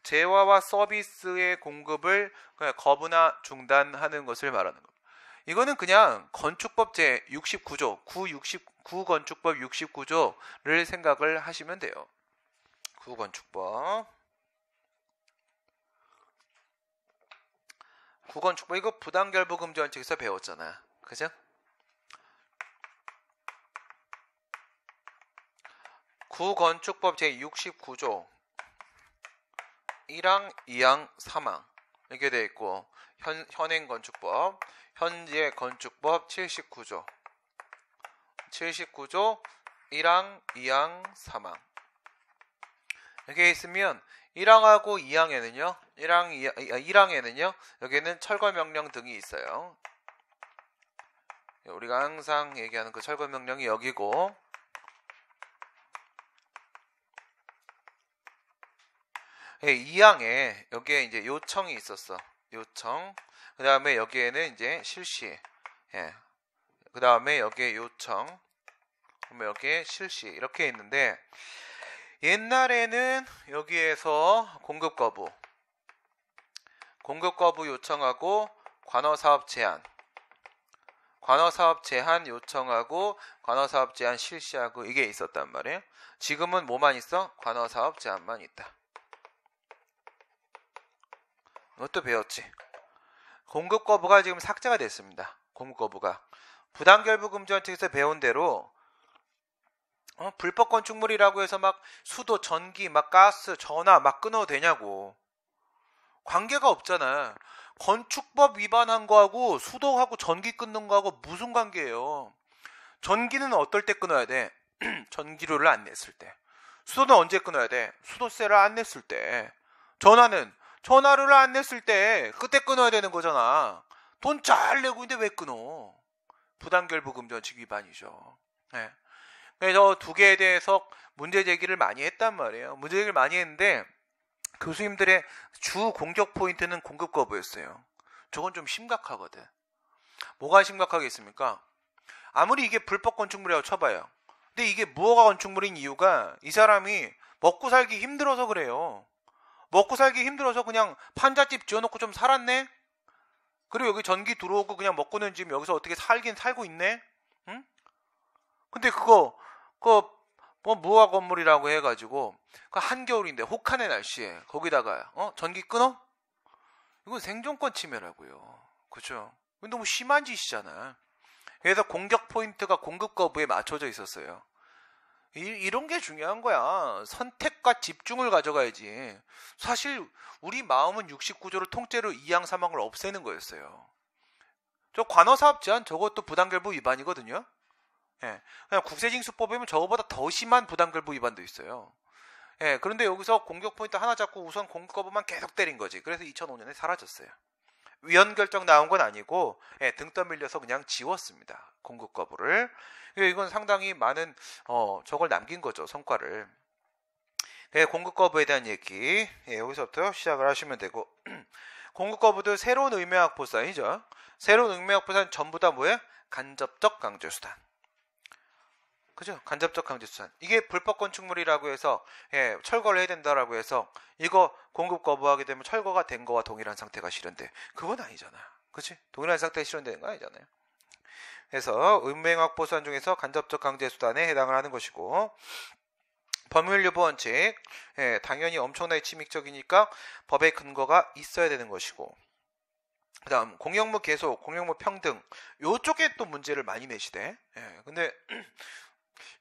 재화와 서비스의 공급을 그냥 거부나 중단하는 것을 말하는 겁니다. 이거는 그냥 건축법 제 69조, 9건축법 69조를 생각을 하시면 돼요. 9건축법. 9건축법 이거 부당결부금지 원칙에서 배웠잖아. 그죠? 구건축법 제69조 1항, 2항, 3항 이렇게 되어 있고 현행건축법, 현재 건축법 79조 1항, 2항, 3항 이렇게 있으면 1항하고 2항에는요 1항에는요 여기에는 철거명령 등이 있어요. 우리가 항상 얘기하는 그 철거명령이 여기고 2항에 여기에 이제 요청이 있었어. 요청. 그 다음에 여기에는 이제 실시. 그 다음에 여기에 요청. 그러면 여기에 실시. 이렇게 있는데 옛날에는 여기에서 공급 거부 요청하고 관어사업 제한 요청하고 관어사업 제한 실시하고 이게 있었단 말이에요. 지금은 뭐만 있어? 관어사업 제한만 있다. 이것도 배웠지. 공급 거부가 지금 삭제가 됐습니다. 공급 거부가. 부당결부금지 원칙에서 배운 대로 불법 건축물이라고 해서 막 수도, 전기, 막 가스, 전화 막 끊어도 되냐고. 관계가 없잖아. 건축법 위반한 거하고 수도하고 전기 끊는 거하고 무슨 관계예요. 전기는 어떨 때 끊어야 돼? 전기료를 안 냈을 때. 수도는 언제 끊어야 돼? 수도세를 안 냈을 때. 전화를 안 냈을 때 그때 끊어야 되는 거잖아. 돈 잘 내고 있는데 왜 끊어? 부당결부금지 원칙 위반이죠. 그래서 두 개에 대해서 문제 제기를 많이 했단 말이에요. 문제 제기를 많이 했는데 교수님들의 주 공격 포인트는 공급 거부였어요. 저건 좀 심각하거든. 뭐가 심각하겠습니까? 아무리 이게 불법 건축물이라고 쳐봐요. 근데 이게 무허가 건축물인 이유가 이 사람이 먹고 살기 힘들어서 그래요. 먹고 살기 힘들어서 그냥 판잣집 지어놓고 좀 살았네? 그리고 여기 전기 들어오고 그냥 먹고는 지금 여기서 어떻게 살긴 살고 있네? 응? 근데 뭐 무허가 건물이라고 해가지고 그 한겨울인데 혹한의 날씨에 거기다가 전기 끊어? 이건 생존권 침해라고요. 그죠? 너무 심한 짓이잖아. 그래서 공격 포인트가 공급 거부에 맞춰져 있었어요. 이런 게 중요한 거야. 선택과 집중을 가져가야지. 사실 우리 마음은 69조를 통째로 이양사망을 없애는 거였어요. 저 관어사업 제한 저것도 부당결부 위반이거든요. 예, 그냥 국세징수법이면 저거보다 더 심한 부당결부 위반도 있어요. 예, 그런데 여기서 공격 포인트 하나 잡고 우선 공급 거부만 계속 때린 거지. 그래서 2005년에 사라졌어요. 위헌 결정 나온 건 아니고 등 떠밀려서 그냥 지웠습니다. 공급 거부를. 이건 상당히 많은 저걸 남긴 거죠. 성과를. 공급 거부에 대한 얘기 여기서부터 시작을 하시면 되고 공급 거부도 새로운 의미 확보사이죠. 새로운 의미 확보사는 전부 다 뭐예요? 간접적 강제 수단. 그죠? 간접적 강제 수단. 이게 불법 건축물이라고 해서 철거를 해야 된다라고 해서 이거 공급 거부하게 되면 철거가 된 거와 동일한 상태가 실현돼. 그건 아니잖아. 그치? 동일한 상태에 실현되는 거 아니잖아요. 그래서 은행 확보 수단 중에서 간접적 강제 수단에 해당을 하는 것이고 법률 유보 원칙. 당연히 엄청나게 침입적이니까 법의 근거가 있어야 되는 것이고 그 다음 공용무 계속, 공용무 평등 요쪽에 또 문제를 많이 내시대. 근데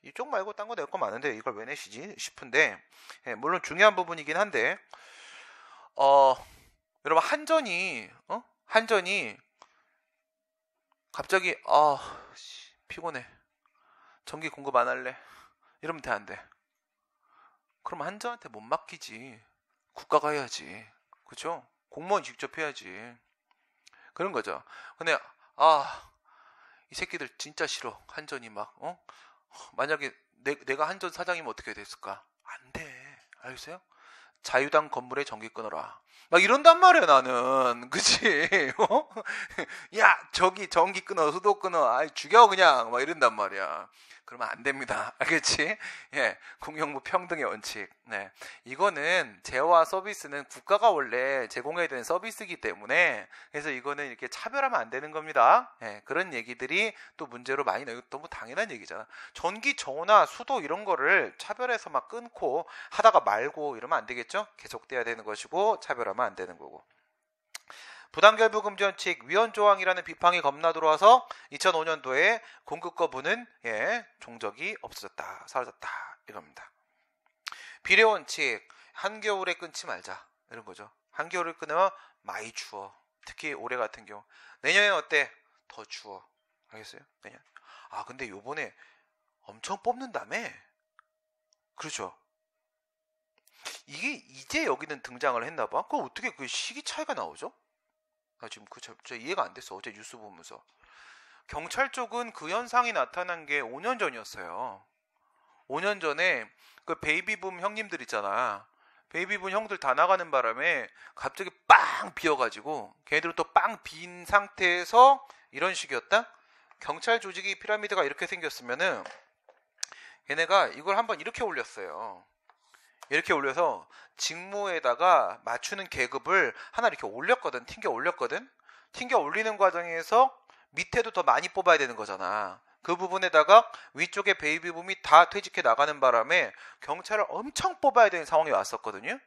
이쪽 말고 딴 거 낼 거 많은데 이걸 왜 내시지 싶은데 물론 중요한 부분이긴 한데 여러분 한전이 갑자기 피곤해 전기 공급 안 할래 이러면 돼 안 돼? 그럼 한전한테 못 맡기지. 국가가 해야지. 그쵸? 공무원 직접 해야지. 그런 거죠. 근데 이 새끼들 진짜 싫어. 한전이 막 만약에 내가 한전 사장이면 어떻게 됐을까? 안 돼. 알겠어요? 자유당 건물에 전기 끊어라. 막 이런단 말이야 나는. 그치? 야 저기 전기 끊어 수도 끊어 죽여 그냥 막 이런단 말이야. 그러면 안 됩니다. 알겠지? 공용무 평등의 원칙. 네. 이거는 제어와 서비스는 국가가 원래 제공해야 되는 서비스이기 때문에 그래서 이거는 이렇게 차별하면 안 되는 겁니다. 그런 얘기들이 또 문제로 많이 나오고 너무 당연한 얘기잖아. 전기 저온화 수도 이런 거를 차별해서 막 끊고 하다가 말고 이러면 안 되겠죠? 계속돼야 되는 것이고 차별하면 안 되는 거고. 부당결부 금지 원칙 위헌 조항이라는 비판이 겁나 들어와서 2005년도에 공급 거부는 종적이 없어졌다, 사라졌다 이겁니다. 비례 원칙 한겨울에 끊지 말자 이런 거죠. 한겨울에 끊으면 많이 추워. 특히 올해 같은 경우. 내년엔 어때? 더 추워. 알겠어요? 내년. 근데 요번에 엄청 뽑는다며? 그렇죠. 이게 이제 여기는 등장을 했나봐. 그럼 어떻게 그 시기 차이가 나오죠? 지금 저 이해가 안 됐어. 어제 뉴스 보면서. 경찰 쪽은 그 현상이 나타난 게 5년 전이었어요. 5년 전에 그 베이비붐 형님들 있잖아. 베이비붐 형들 다 나가는 바람에 갑자기 빵 비어가지고 걔네들은 또 빵 빈 상태에서 이런 식이었다? 경찰 조직이 피라미드가 이렇게 생겼으면은 걔네가 이걸 한번 이렇게 올렸어요. 이렇게 올려서 직무에다가 맞추는 계급을 하나 이렇게 올렸거든. 튕겨 올렸거든. 튕겨 올리는 과정에서 밑에도 더 많이 뽑아야 되는 거잖아. 그 부분에다가 위쪽에 베이비붐이 다 퇴직해 나가는 바람에 경찰을 엄청 뽑아야 되는 상황이 왔었거든요.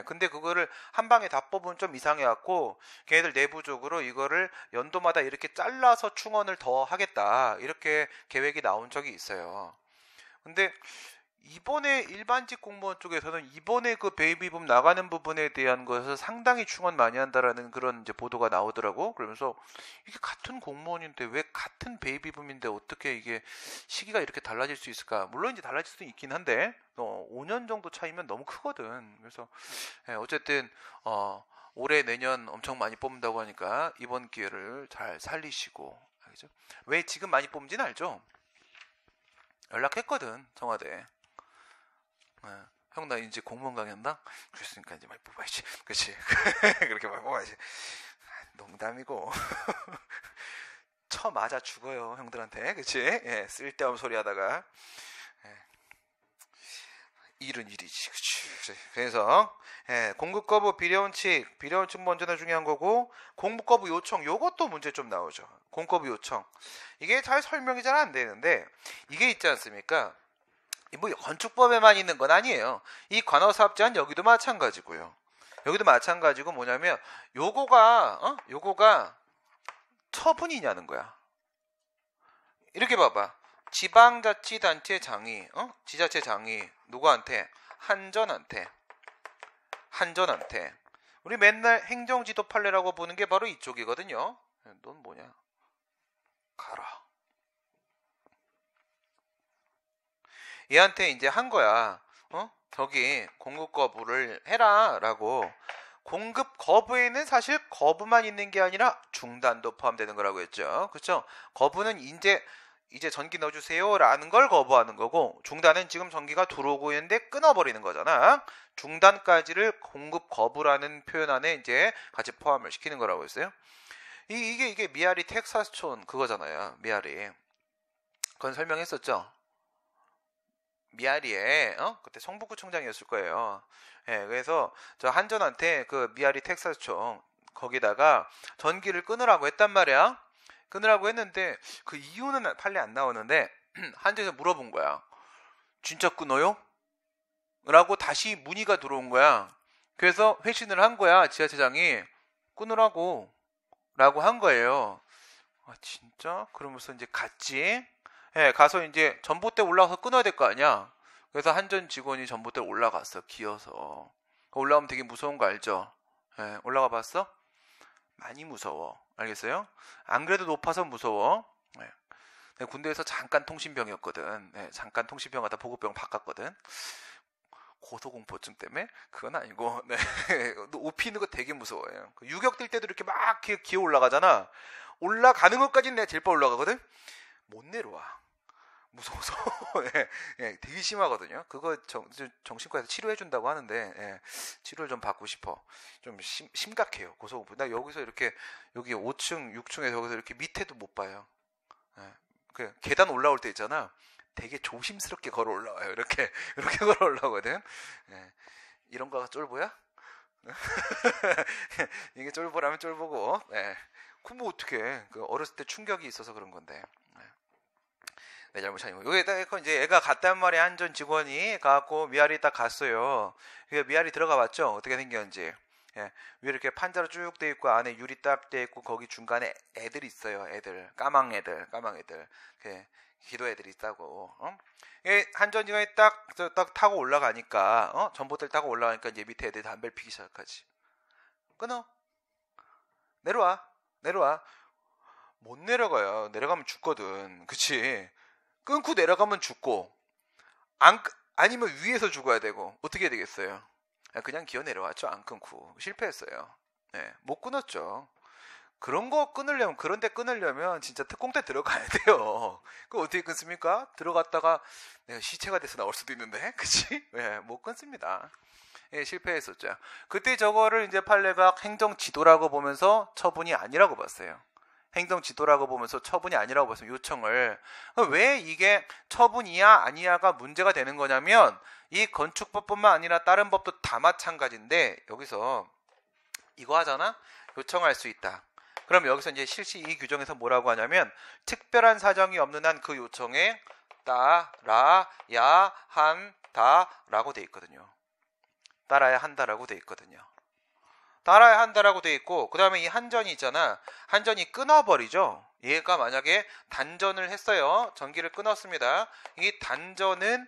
근데 그거를 한 방에 다 뽑으면 좀 이상해갖고 걔네들 내부적으로 이거를 연도마다 이렇게 잘라서 충원을 더 하겠다 이렇게 계획이 나온 적이 있어요. 근데 이번에 일반직 공무원 쪽에서는 이번에 그 베이비붐 나가는 부분에 대한 것을 상당히 충원 많이 한다라는 그런 이제 보도가 나오더라고. 그러면서 이게 같은 공무원인데 왜 같은 베이비붐인데 어떻게 이게 시기가 이렇게 달라질 수 있을까? 물론 이제 달라질 수도 있긴 한데 5년 정도 차이면 너무 크거든. 그래서 어쨌든 올해 내년 엄청 많이 뽑는다고 하니까 이번 기회를 잘 살리시고 알겠죠? 왜 지금 많이 뽑는지는 알죠? 연락했거든 청와대. 형 나 이제 공무원 강연다? 그랬으니까 이제 많이 뽑아야지. 그치? 그렇게 많이 뽑아야지. 농담이고. 쳐 맞아 죽어요 형들한테. 그치? 예, 쓸데없는 소리 하다가. 예. 일은 일이지. 그치? 그래서 공급 거부 비례원칙 먼저는 중요한 거고, 공급 거부 요청 요것도 문제 좀 나오죠. 공급 거부 요청 이게 잘 설명이 잘 안 되는데, 이게 있지 않습니까? 뭐 건축법에만 있는 건 아니에요. 이 관어사업제한 여기도 마찬가지고요. 여기도 마찬가지고 뭐냐면 요거가 처분이냐는 거야. 이렇게 봐봐. 지방자치단체 장이 지자체 장이 누구한테? 한전한테. 우리 맨날 행정지도 판례라고 보는 게 바로 이쪽이거든요. 넌 뭐냐? 가라. 얘한테 이제 한 거야. 저기 공급 거부를 해라라고. 공급 거부에는 사실 거부만 있는 게 아니라 중단도 포함되는 거라고 했죠. 그렇죠? 거부는 이제 전기 넣어주세요라는 걸 거부하는 거고, 중단은 지금 전기가 들어오고 있는데 끊어버리는 거잖아. 중단까지를 공급 거부라는 표현 안에 이제 같이 포함을 시키는 거라고 했어요. 이게 미아리 텍사스촌 그거잖아요. 미아리. 그건 설명했었죠. 미아리에 그때 성북구청장이었을 거예요. 예, 그래서 저 한전한테 그 미아리 텍사스청 거기다가 전기를 끊으라고 했단 말이야. 끊으라고 했는데 그 이유는 판례 안 나오는데 한전에서 물어본 거야. 진짜 끊어요? 라고 다시 문의가 들어온 거야. 그래서 회신을 한 거야. 지자체장이 끊으라고 라고 한 거예요. 아 진짜? 그러면서 이제 갔지. 예, 가서 이제 전봇대 올라가서 끊어야 될 거 아니야. 그래서 한전 직원이 전봇대 올라갔어. 기어서. 올라가면 되게 무서운 거 알죠? 예, 올라가 봤어? 많이 무서워. 알겠어요? 안 그래도 높아서 무서워. 예. 군대에서 잠깐 통신병이었거든. 예, 잠깐 통신병 하다 보급병 바꿨거든. 고소공포증 때문에? 그건 아니고. 네. 옷 피는 거 되게 무서워요. 유격 뛸 때도 이렇게 막 기어 올라가잖아. 올라가는 것까지는 내가 제일 빨리 올라가거든. 못 내려와. 무서워서. 예, 되게 심하거든요. 그거 정신과에서 치료해준다고 하는데, 예, 치료를 좀 받고 싶어. 좀 심각해요. 고소공포. 나 여기서 이렇게, 여기 5층, 6층에서 여기서 이렇게 밑에도 못 봐요. 예, 그 계단 올라올 때 있잖아. 되게 조심스럽게 걸어 올라와요. 이렇게 걸어 올라오거든. 예, 이런 거가 쫄보야? 이게 쫄보라면 쫄보고, 예. 그럼 뭐 어떡해. 그 어렸을 때 충격이 있어서 그런 건데. 내 잘못이 아니고. 여기다가 이제 애가 갔단 말이야. 한전 직원이 가갖고 미아리 딱 갔어요. 그러니까 미아리 들어가 봤죠. 어떻게 생겼는지. 예, 위에 이렇게 판자로 쭉 돼 있고 안에 유리 딱 돼 있고 거기 중간에 애들 있어요. 애들 까망 애들 기도 애들이 있다고. 한전 직원이 딱 타고 올라가니까 전봇대를 타고 올라가니까 이제 밑에 애들이 담배를 피기 시작하지. 끊어. 내려와. 못 내려가요. 내려가면 죽거든. 그치? 끊고 내려가면 죽고, 아니면 위에서 죽어야 되고, 어떻게 해야 되겠어요? 그냥 기어 내려왔죠. 안 끊고. 실패했어요. 네, 못 끊었죠. 그런데 끊으려면 진짜 특공대 들어가야 돼요. 그거 어떻게 끊습니까? 들어갔다가 내가 시체가 돼서 나올 수도 있는데, 그치? 네, 못 끊습니다. 예, 실패했었죠. 그때 저거를 이제 판례가 행정지도라고 보면서 처분이 아니라고 봤어요. 행정지도라고 보면서 처분이 아니라고 봤어요. 요청을. 왜 이게 처분이야 아니야가 문제가 되는 거냐면, 이 건축법뿐만 아니라 다른 법도 다 마찬가지인데, 여기서 이거 하잖아? 요청할 수 있다. 그럼 여기서 이제 실시 이 규정에서 뭐라고 하냐면, 특별한 사정이 없는 한 그 요청에 따라야 한다라고 돼 있거든요. 따라야 한다라고 돼 있거든요. 따라야 한다라고 돼 있고, 그 다음에 이 한전이 있잖아. 한전이 끊어버리죠. 얘가 만약에 단전을 했어요. 전기를 끊었습니다. 이 단전은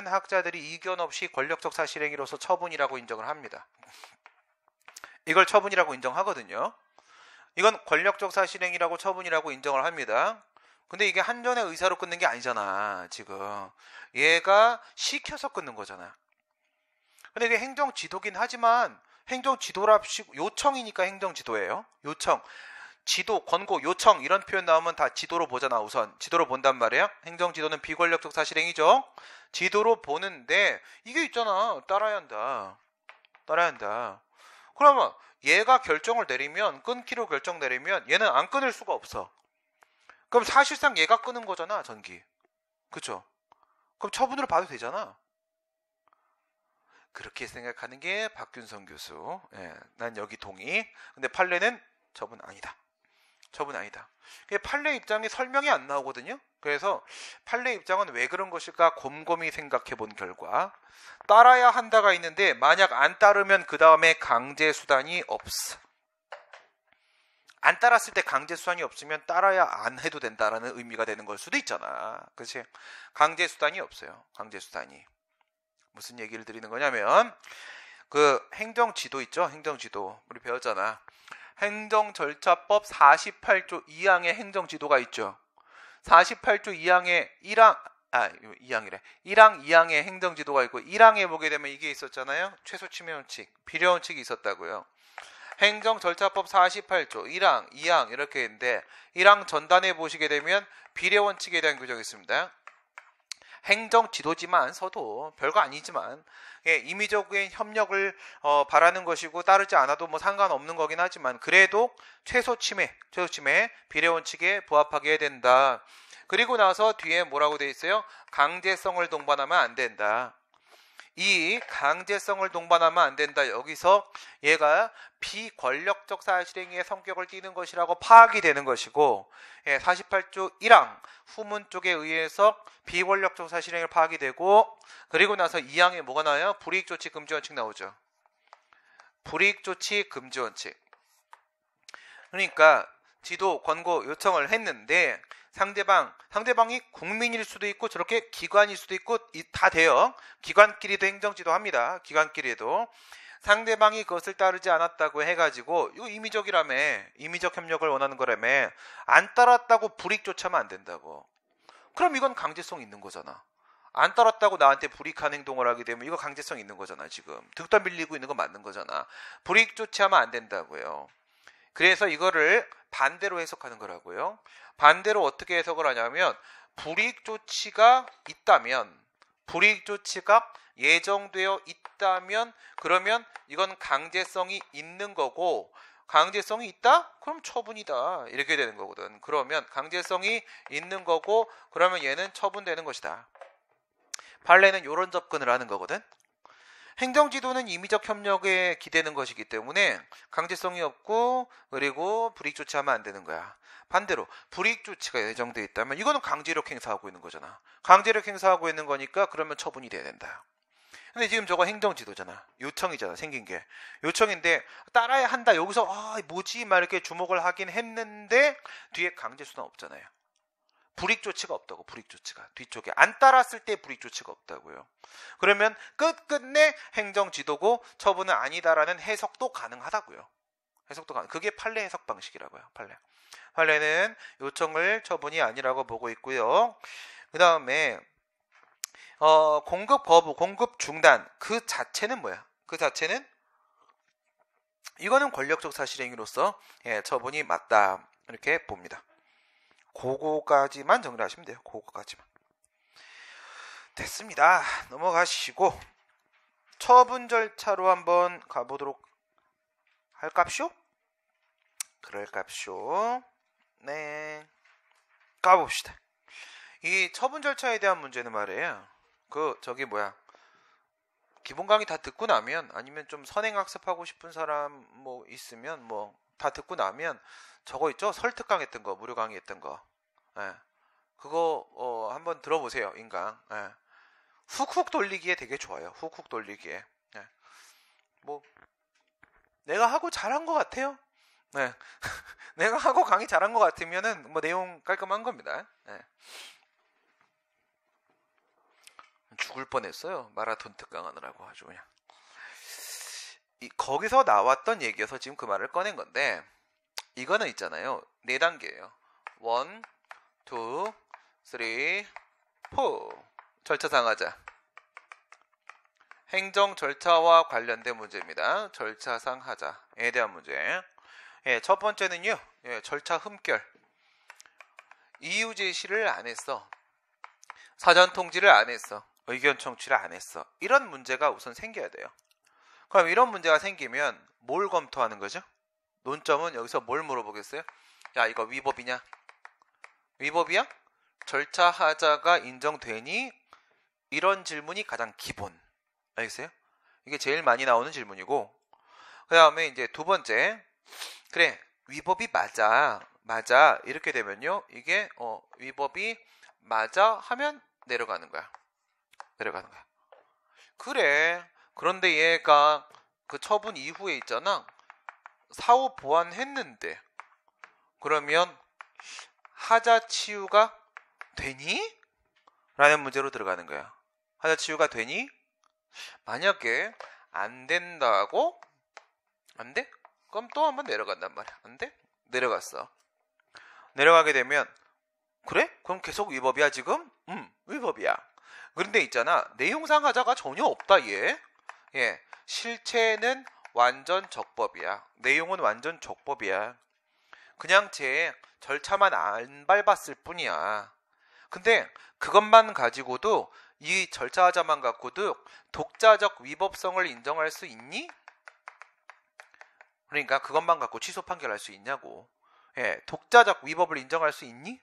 학자들이 이견 없이 권력적 사실행위로서 처분이라고 인정을 합니다. 이걸 처분이라고 인정하거든요. 이건 권력적 사실행위라고 처분이라고 인정을 합니다. 근데 이게 한전의 의사로 끊는 게 아니잖아. 지금 얘가 시켜서 끊는 거잖아. 근데 이게 행정지도긴 하지만 행정지도랍시고 요청이니까 행정지도예요. 요청. 지도, 권고, 요청 이런 표현 나오면 다 지도로 보잖아. 우선 지도로 본단 말이에요. 행정지도는 비권력적 사실행위죠. 지도로 보는데 이게 있잖아. 따라야 한다. 그러면 얘가 결정을 내리면, 끊기로 결정 내리면 얘는 안 끊을 수가 없어. 그럼 사실상 얘가 끊은 거잖아, 전기. 그쵸? 그럼 처분으로 봐도 되잖아. 그렇게 생각하는 게 박균성 교수. 난 여기 동의. 근데 판례는 처분 아니다. 판례 입장에 설명이 안 나오거든요. 그래서 판례 입장은 왜 그런 것일까 곰곰이 생각해 본 결과, 따라야 한다가 있는데 만약 안 따르면 그 다음에 강제 수단이 없어. 안 따랐을 때 강제 수단이 없으면 따라야 안 해도 된다라는 의미가 되는 걸 수도 있잖아. 그렇지? 강제 수단이 없어요. 강제 수단이. 무슨 얘기를 드리는 거냐면, 그 행정지도 있죠? 행정지도. 우리 배웠잖아. 행정절차법 48조 2항의 행정지도가 있죠. 48조 2항에 1항 2항의 행정지도가 있고, 1항에 보게 되면 이게 있었잖아요. 최소침해원칙, 비례원칙이 있었다고요. 행정절차법 48조 1항, 2항 이렇게 있는데, 1항 전단에 보시게 되면 비례원칙에 대한 규정이 있습니다. 행정지도지만서도 별거 아니지만, 임의적인 협력을 바라는 것이고 따르지 않아도 뭐 상관없는 거긴 하지만, 그래도 최소침해 비례원칙에 부합하게 해야 된다. 그리고 나서 뒤에 뭐라고 돼 있어요? 강제성을 동반하면 안 된다. 이 강제성을 동반하면 안 된다. 여기서 얘가 비권력적 사실행위의 성격을 띠는 것이라고 파악이 되는 것이고, 48조 1항 후문 쪽에 의해서 비권력적 사실행위를 파악이 되고, 그리고 나서 2항에 뭐가 나와요? 불이익조치 금지원칙 나오죠. 불이익조치 금지원칙. 그러니까 지도, 권고 요청을 했는데 상대방이 국민일 수도 있고 저렇게 기관일 수도 있고 다 돼요. 기관끼리도 행정지도 합니다. 기관끼리도. 상대방이 그것을 따르지 않았다고 해가지고 이거 임의적이라며, 임의적 협력을 원하는 거라며, 안 따랐다고 불이익조치하면 안 된다고. 그럼 이건 강제성 있는 거잖아. 안 따랐다고 나한테 불이익한 행동을 하게 되면 이거 강제성 있는 거잖아. 지금 득담 밀리고 있는 거 맞는 거잖아. 불이익조치하면 안 된다고요. 그래서 이거를 반대로 해석하는 거라고요. 반대로 어떻게 해석을 하냐면, 불이익조치가 예정되어 있다면 그러면 이건 강제성이 있는 거고, 강제성이 있다? 그럼 처분이다. 이렇게 되는 거거든. 그러면 강제성이 있는 거고 그러면 얘는 처분되는 것이다. 판례는 이런 접근을 하는 거거든. 행정지도는 임의적 협력에 기대는 것이기 때문에 강제성이 없고, 그리고 불이익조치하면 안 되는 거야. 반대로 불이익조치가 예정되어 있다면 이거는 강제력 행사하고 있는 거잖아. 강제력 행사하고 있는 거니까 그러면 처분이 돼야 된다. 근데 지금 저거 행정지도잖아. 요청이잖아. 생긴 게 요청인데 따라야 한다. 여기서 뭐지? 막 이렇게 주목을 하긴 했는데 뒤에 강제수단 없잖아요. 불이익조치가 없다고. 불이익조치가 뒤쪽에 안 따랐을 때 불이익조치가 없다고요. 그러면 끝끝내 행정지도고 처분은 아니다라는 해석도 가능하다고요. 그게 판례 해석 방식이라고요. 판례는 요청을 처분이 아니라고 보고 있고요. 그 다음에 공급 거부, 공급 중단, 그 자체는 뭐야? 그 자체는 이거는 권력적 사실행위로서 처분이 맞다, 이렇게 봅니다. 그거까지만 정리하시면 돼요. 그거까지만. 됐습니다. 넘어가시고 처분 절차로 한번 가보도록 할깝쇼? 그럴깝쇼. 네, 가봅시다. 이 처분 절차에 대한 문제는 말이에요. 기본 강의 다 듣고 나면, 아니면 좀 선행학습하고 싶은 사람 뭐 있으면 뭐 다 듣고 나면 저거 있죠? 설특 강의 했던 거, 무료 강의 했던 거. 그거 한번 들어보세요. 인강. 훅훅 돌리기에 되게 좋아요. 훅훅 돌리기에. 뭐 내가 하고 잘한 것 같아요. 내가 하고 강의 잘한 것 같으면은 뭐 내용 깔끔한 겁니다. 죽을 뻔했어요. 마라톤 특강하느라고 아주 그냥. 거기서 나왔던 얘기여서 지금 그 말을 꺼낸 건데, 이거는 있잖아요. 4단계예요. 1, 2, 3, 4. 절차상 하자. 행정 절차와 관련된 문제입니다. 절차상 하자에 대한 문제. 첫 번째는요. 절차 흠결. 이유 제시를 안 했어. 사전 통지를 안 했어. 의견 청취를 안 했어. 이런 문제가 우선 생겨야 돼요. 그럼 이런 문제가 생기면 뭘 검토하는 거죠? 논점은 여기서 뭘 물어보겠어요? 야, 이거 위법이냐? 위법이야? 절차 하자가 인정되니? 이런 질문이 가장 기본. 알겠어요? 이게 제일 많이 나오는 질문이고, 그 다음에 이제 두 번째, 그래, 위법이 맞아. 이렇게 되면요, 이게 위법이 맞아 하면 내려가는 거야. 그래. 그런데 얘가 그 처분 이후에 있잖아. 사후 보완했는데, 그러면 하자 치유가 되니? 라는 문제로 들어가는 거야. 하자 치유가 되니? 만약에 안 된다고? 안 돼? 그럼 또 한번 내려간단 말이야. 안 돼? 내려갔어. 내려가게 되면 그래? 그럼 계속 위법이야 지금? 위법이야. 그런데 있잖아. 내용상 하자가 전혀 없다 얘. 실체는 완전 적법이야. 내용은 완전 적법이야. 그냥 제 절차만 안 밟았을 뿐이야. 근데 그것만 가지고도 이 절차 하자만 갖고도 독자적 위법성을 인정할 수 있니? 그러니까 그것만 갖고 취소 판결할 수 있냐고. 독자적 위법을 인정할 수 있니?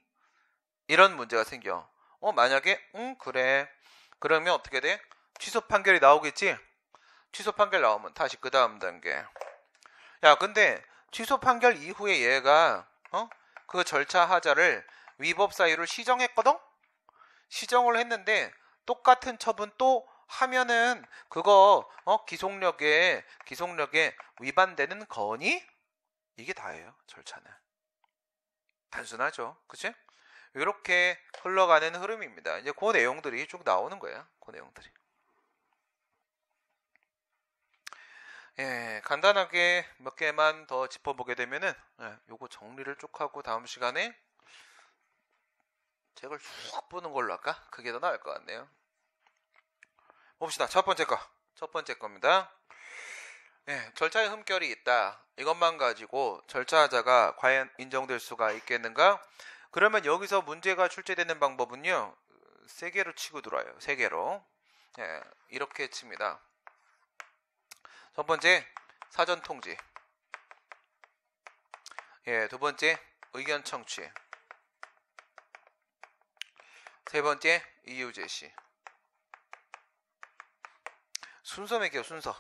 이런 문제가 생겨. 만약에 그래. 그러면 어떻게 돼? 취소 판결이 나오겠지? 취소 판결 나오면 다시 그 다음 단계. 야, 근데 취소 판결 이후에 얘가 그 절차 하자를 위법 사유를 시정했거든? 시정을 했는데 똑같은 처분 또 하면은 그거 기속력에 위반되는 거니? 이게 다예요. 절차는. 단순하죠. 그치? 이렇게 흘러가는 흐름입니다. 이제 그 내용들이 쭉 나오는 거예요. 그 내용들이. 간단하게 몇 개만 더 짚어보게 되면은 요거 정리를 쭉 하고 다음 시간에 책을 쭉 보는 걸로 할까? 그게 더 나을 것 같네요. 봅시다. 첫 번째 겁니다. 절차에 흠결이 있다. 이것만 가지고 절차하자가 과연 인정될 수가 있겠는가? 그러면 여기서 문제가 출제되는 방법은요. 3개로 치고 들어와요. 3개로. 이렇게 칩니다. 첫 번째, 사전 통지. 두 번째, 의견 청취. 세 번째, 이유 제시. 순서 매겨, 순서.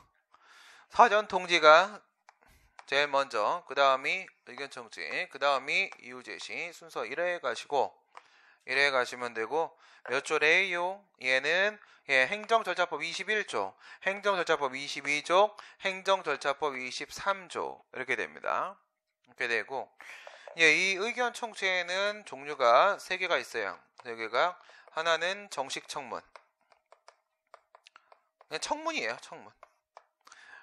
사전 통지가 제일 먼저, 그 다음이 의견 청취, 그 다음이 이유 제시. 순서 이래 가시면 되고, 몇 조래요? 얘는 행정절차법 21조, 행정절차법 22조, 행정절차법 23조 이렇게 됩니다. 이렇게 되고, 이 의견 청취에는 종류가 3개가 있어요. 3개가. 하나는 정식 청문. 그냥 청문이에요. 청문.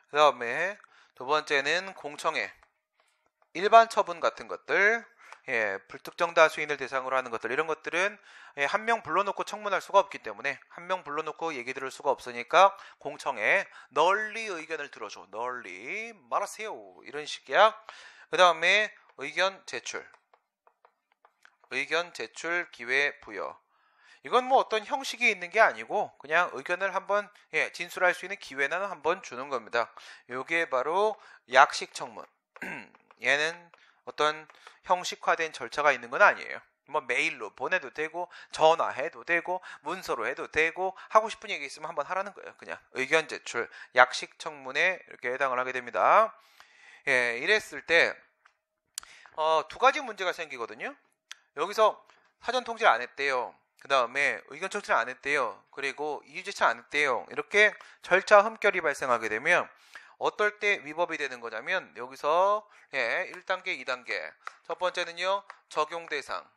그 다음에 두 번째는 공청회. 일반 처분 같은 것들, 불특정 다수인을 대상으로 하는 것들, 이런 것들은 한 명 불러놓고 청문할 수가 없기 때문에 한 명 불러놓고 얘기 들을 수가 없으니까 공청회, 널리 의견을 들어줘. 널리 말하세요. 이런 식이야. 그 다음에 의견 제출 기회 부여. 이건 뭐 어떤 형식이 있는 게 아니고 그냥 의견을 한번 진술할 수 있는 기회는 한번 주는 겁니다. 이게 바로 약식 청문. 얘는 어떤 형식화된 절차가 있는 건 아니에요. 뭐 메일로 보내도 되고 전화해도 되고 문서로 해도 되고 하고 싶은 얘기 있으면 한번 하라는 거예요. 그냥 의견 제출, 약식 청문에 이렇게 해당을 하게 됩니다. 이랬을 때 두 가지 문제가 생기거든요. 여기서 사전 통지를 안 했대요. 그 다음에 의견 청취를 안 했대요. 그리고 이유 제출 안 했대요. 이렇게 절차 흠결이 발생하게 되면 어떨 때 위법이 되는 거냐면 여기서 1단계, 2단계. 첫 번째는요. 적용 대상.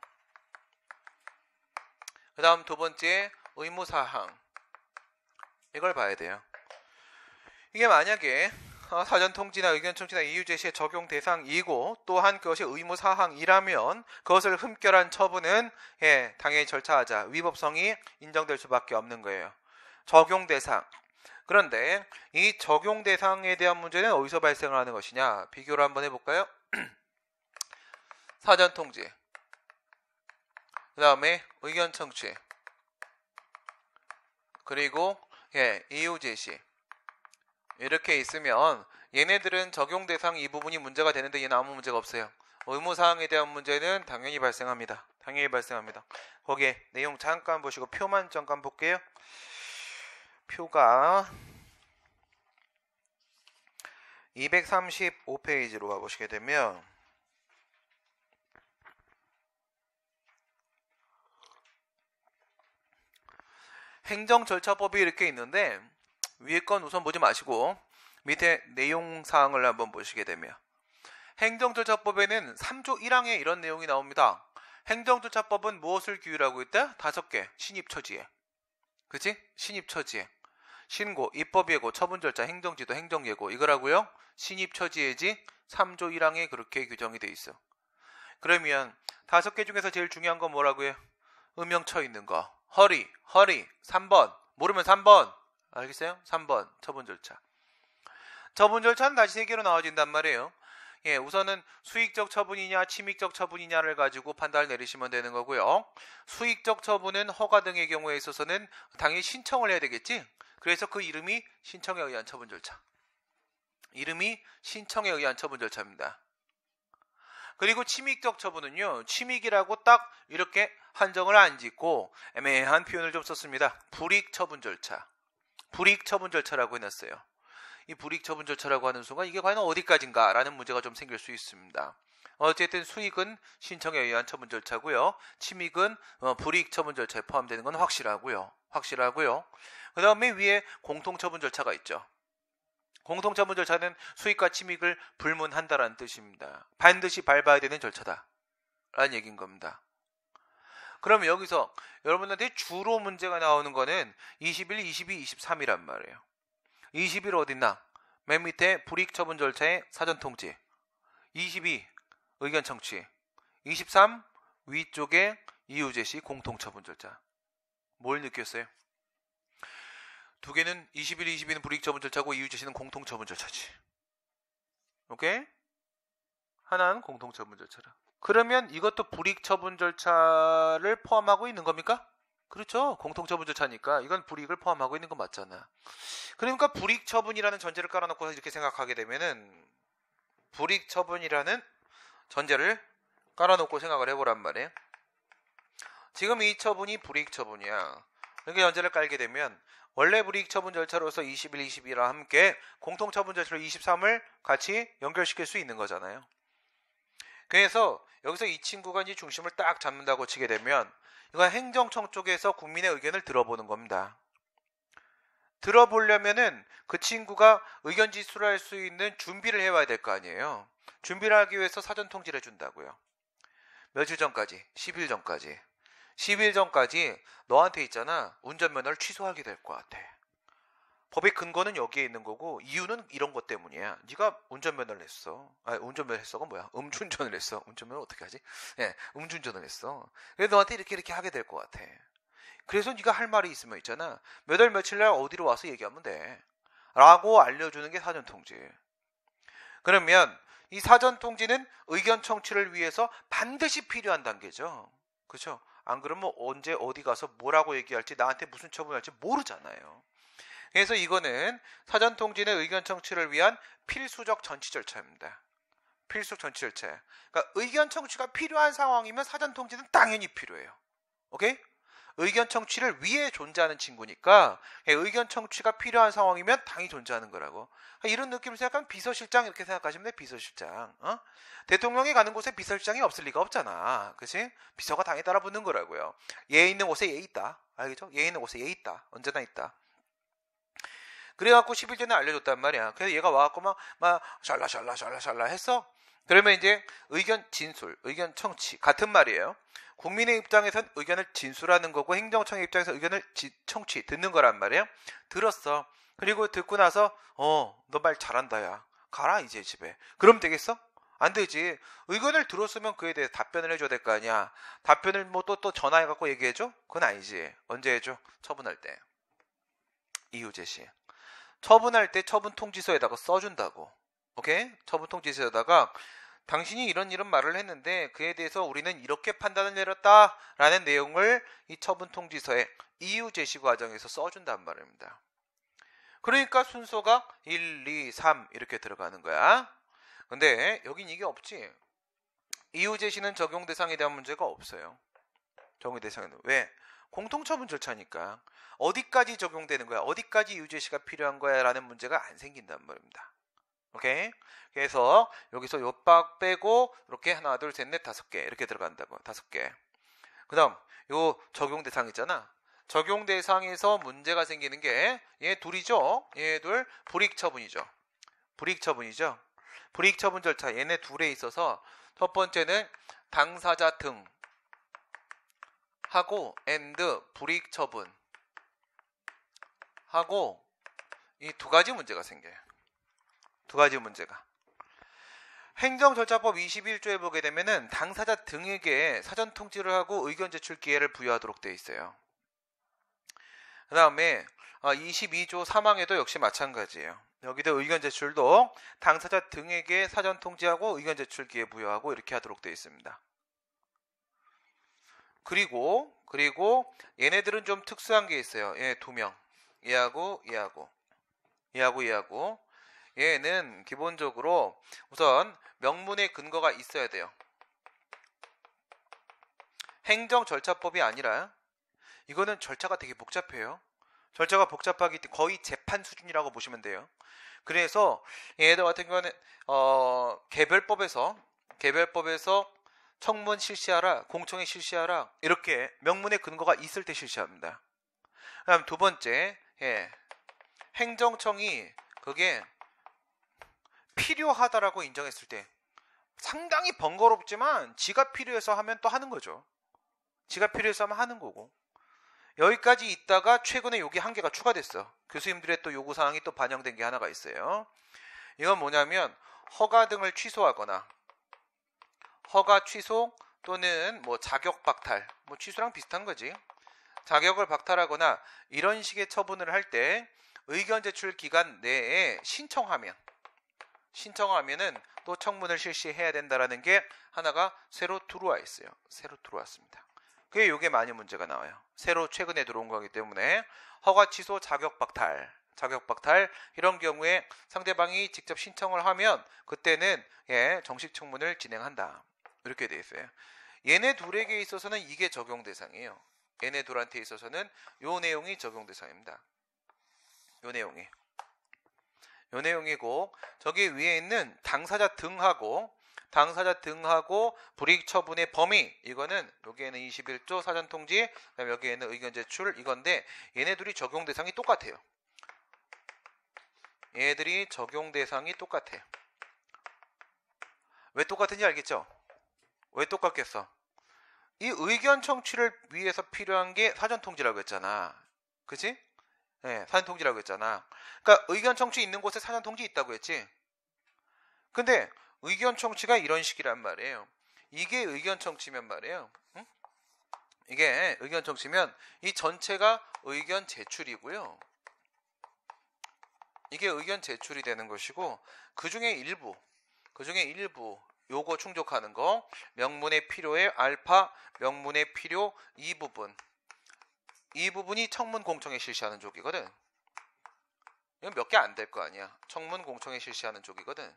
그 다음 두 번째 의무사항. 이걸 봐야 돼요. 이게 만약에 사전 통지나 의견 청취나 이유 제시의 적용 대상이고 또한 그것이 의무 사항이라면 그것을 흠결한 처분은 당연히 절차하자 위법성이 인정될 수밖에 없는 거예요. 적용 대상. 그런데 이 적용 대상에 대한 문제는 어디서 발생을 하는 것이냐? 비교를 한번 해볼까요? 사전 통지, 그 다음에 의견 청취, 그리고 이유 제시. 이렇게 있으면 얘네들은 적용 대상 이 부분이 문제가 되는데 얘는 아무 문제가 없어요. 의무사항에 대한 문제는 당연히 발생합니다. 거기에 내용 잠깐 보시고 표만 잠깐 볼게요. 표가 235페이지로 가보시게 되면 행정절차법이 이렇게 있는데 위에 건 우선 보지 마시고 밑에 내용사항을 한번 보시게 되면 행정절차법에는 3조 1항에 이런 내용이 나옵니다. 행정절차법은 무엇을 규율하고 있다? 5개. 신입처지에. 그치? 신입처지에. 신고, 입법예고, 처분절차, 행정지도, 행정예고 이거라고요. 신입처지에지 3조 1항에 그렇게 규정이 돼 있어. 그러면 5개 중에서 제일 중요한 건 뭐라고요? 음영처 있는 거. 허리. 3번. 모르면 3번. 알겠어요? 3번. 처분절차. 처분절차는 다시 3개로 나눠진단 말이에요. 우선은 수익적 처분이냐 침익적 처분이냐를 가지고 판단을 내리시면 되는 거고요. 수익적 처분은 허가 등의 경우에 있어서는 당연히 신청을 해야 되겠지. 그래서 그 이름이 신청에 의한 처분 절차. 이름이 신청에 의한 처분 절차입니다. 그리고 침익적 처분은요. 침익이라고 딱 이렇게 한정을 안 짓고 애매한 표현을 좀 썼습니다. 불이익 처분 절차. 불이익 처분 절차라고 해놨어요. 이 불이익 처분 절차라고 하는 순간 이게 과연 어디까지인가 라는 문제가 좀 생길 수 있습니다. 어쨌든 수익은 신청에 의한 처분 절차고요. 침익은 불이익 처분 절차에 포함되는 건 확실하고요. 그 다음에 위에 공통처분 절차가 있죠. 공통처분 절차는 수익과 침익을 불문한다라는 뜻입니다. 반드시 밟아야 되는 절차다 라는 얘기인 겁니다. 그럼 여기서 여러분한테 주로 문제가 나오는 거는 21, 22, 23이란 말이에요. 21 어딨나? 맨 밑에 불이익 처분 절차의 사전 통지. 22 의견 청취. 23 위쪽에 이유 제시 공통 처분 절차. 뭘 느꼈어요? 두 개는 21, 22는 불이익 처분 절차고 이유 제시는 공통 처분 절차지. 오케이? 하나는 공통 처분 절차라. 그러면 이것도 불이익 처분 절차를 포함하고 있는 겁니까? 그렇죠. 공통처분 절차니까 이건 불이익을 포함하고 있는 거 맞잖아. 그러니까 불이익 처분이라는 전제를 깔아놓고 이렇게 생각하게 되면은 불이익 처분이라는 전제를 깔아놓고 생각을 해보란 말이에요. 지금 이 처분이 불이익 처분이야. 이렇게 전제를 깔게 되면 원래 불이익 처분 절차로서 21, 22랑 함께 공통처분 절차로 23을 같이 연결시킬 수 있는 거잖아요. 그래서 여기서 이 친구가 이제 중심을 딱 잡는다고 치게 되면 이건 행정청 쪽에서 국민의 의견을 들어보는 겁니다. 들어보려면은 그 친구가 의견 지수를 할 수 있는 준비를 해와야 될 거 아니에요. 준비를 하기 위해서 사전 통지를 해준다고요. 며칠 전까지? 10일 전까지. 10일 전까지 너한테 있잖아. 운전면허를 취소하게 될 것 같아. 법의 근거는 여기에 있는 거고 이유는 이런 것 때문이야. 네가 운전면허를 했어. 운전면허 했어가 뭐야? 음주운전을 했어. 운전면허 어떻게 하지? 음주운전을 했어. 그래서 너한테 이렇게 하게 될 것 같아. 그래서 네가 할 말이 있으면 있잖아. 몇 월 며칠 날 어디로 와서 얘기하면 돼. 라고 알려주는 게 사전통지. 그러면 이 사전통지는 의견 청취를 위해서 반드시 필요한 단계죠. 그렇죠? 안 그러면 언제 어디 가서 뭐라고 얘기할지 나한테 무슨 처분할지 모르잖아요. 그래서 이거는 사전통지는 의견 청취를 위한 필수적 전치 절차입니다. 필수 전치 절차. 그러니까 의견 청취가 필요한 상황이면 사전통지는 당연히 필요해요. 오케이? 의견 청취를 위해 존재하는 친구니까 의견 청취가 필요한 상황이면 당연히 존재하는 거라고. 그러니까 이런 느낌을 생각하면 비서실장 이렇게 생각하시면 돼. 비서실장. 대통령이 가는 곳에 비서실장이 없을 리가 없잖아. 그치? 비서가 당연히 따라붙는 거라고요. 얘 있는 곳에 얘 있다. 알겠죠? 얘 있는 곳에 얘 있다. 언제나 있다. 그래갖고 10일 전에 알려줬단 말이야. 그래서 얘가 와갖고 막 샬라 했어. 그러면 이제 의견 진술, 의견 청취 같은 말이에요. 국민의 입장에선 의견을 진술하는 거고 행정청의 입장에서 의견을 청취, 듣는 거란 말이에요. 들었어. 그리고 듣고 나서 너 말 잘한다 야. 가라 이제 집에. 그럼 되겠어? 안 되지. 의견을 들었으면 그에 대해 답변을 해줘야 될 거 아니야. 답변을 뭐 또 전화해갖고 얘기해줘? 그건 아니지. 언제 해줘? 처분할 때. 이유 제시. 처분할 때 처분 통지서에다가 써준다고. 오케이? 처분 통지서에다가 당신이 이런 말을 했는데 그에 대해서 우리는 이렇게 판단을 내렸다라는 내용을 이 처분 통지서에 이유 제시 과정에서 써준단 말입니다. 그러니까 순서가 1, 2, 3 이렇게 들어가는 거야. 근데 여긴 이게 없지. 이유 제시는 적용 대상에 대한 문제가 없어요. 적용 대상에는 왜? 공통처분 절차니까 어디까지 적용되는 거야, 어디까지 이유 제시가 필요한 거야 라는 문제가 안 생긴단 말입니다. 오케이? 그래서 여기서 요 박 빼고 이렇게 하나 둘 셋 넷 다섯 개 이렇게 들어간다고. 다섯 개. 그 다음 요 적용 대상 있잖아. 적용 대상에서 문제가 생기는 게 얘 둘이죠. 얘 둘 불이익 처분이죠. 불이익 처분이죠. 불이익 처분 절차 얘네 둘에 있어서 첫 번째는 당사자 등 하고 and 불이익 처분 하고 이 두 가지 문제가 생겨요. 두 가지 문제가. 행정절차법 21조에 보게 되면은 당사자 등에게 사전 통지를 하고 의견 제출 기회를 부여하도록 되어 있어요. 그 다음에 22조 3항에도 역시 마찬가지예요. 여기도 의견 제출도 당사자 등에게 사전 통지하고 의견 제출 기회 부여하고 이렇게 하도록 되어 있습니다. 그리고 얘네들은 좀 특수한 게 있어요. 얘 두 명. 얘하고 얘는 기본적으로 우선 명문의 근거가 있어야 돼요. 행정절차법이 아니라 이거는 절차가 되게 복잡해요. 절차가 복잡하기 때문에 거의 재판 수준이라고 보시면 돼요. 그래서 얘들 같은 경우는 개별법에서 청문 실시하라, 공청회 실시하라 이렇게 명문의 근거가 있을 때 실시합니다. 그다음 두 번째, 행정청이 그게 필요하다라고 인정했을 때 상당히 번거롭지만 지가 필요해서 하면 또 하는 거죠. 지가 필요해서 하면 하는 거고. 여기까지 있다가 최근에 여기 한 개가 추가됐어. 교수님들의 또 요구사항이 또 반영된 게 하나가 있어요. 이건 뭐냐면 허가 등을 취소하거나 허가 취소 또는 뭐 자격 박탈, 뭐 취소랑 비슷한 거지. 자격을 박탈하거나 이런 식의 처분을 할 때 의견 제출 기간 내에 신청하면은 또 청문을 실시해야 된다라는 게 하나가 새로 들어와 있어요. 새로 들어왔습니다. 그게 요게 많이 문제가 나와요. 새로 최근에 들어온 거기 때문에 허가 취소, 자격 박탈 이런 경우에 상대방이 직접 신청을 하면 그때는 정식 청문을 진행한다. 이렇게 돼 있어요. 얘네 둘에게 있어서는 이게 적용 대상이에요. 얘네 둘한테 있어서는 요 내용이 적용 대상입니다. 요 내용이고 저기 위에 있는 당사자 등하고 불이익 처분의 범위 이거는 여기에는 21조 사전 통지, 그다음에 여기에는 의견 제출 이건데 얘네 둘이 적용 대상이 똑같아요. 얘들이 적용 대상이 똑같아요. 왜 똑같은지 알겠죠? 왜 똑같겠어? 이 의견 청취를 위해서 필요한 게 사전 통지라고 했잖아. 그치? 네, 사전 통지라고 했잖아. 그러니까 의견 청취 있는 곳에 사전 통지 있다고 했지. 근데 의견 청취가 이런 식이란 말이에요. 이게 의견 청취면 말이에요. 응? 이게 의견 청취면 이 전체가 의견 제출이고요. 이게 의견 제출이 되는 것이고 그 중에 일부 요거 충족하는 거 명문의 필요의 알파 명문의 필요 이 부분이 청문 공청회 실시하는 쪽이거든. 이건 몇 개 안 될 거 아니야. 청문 공청회 실시하는 쪽이거든.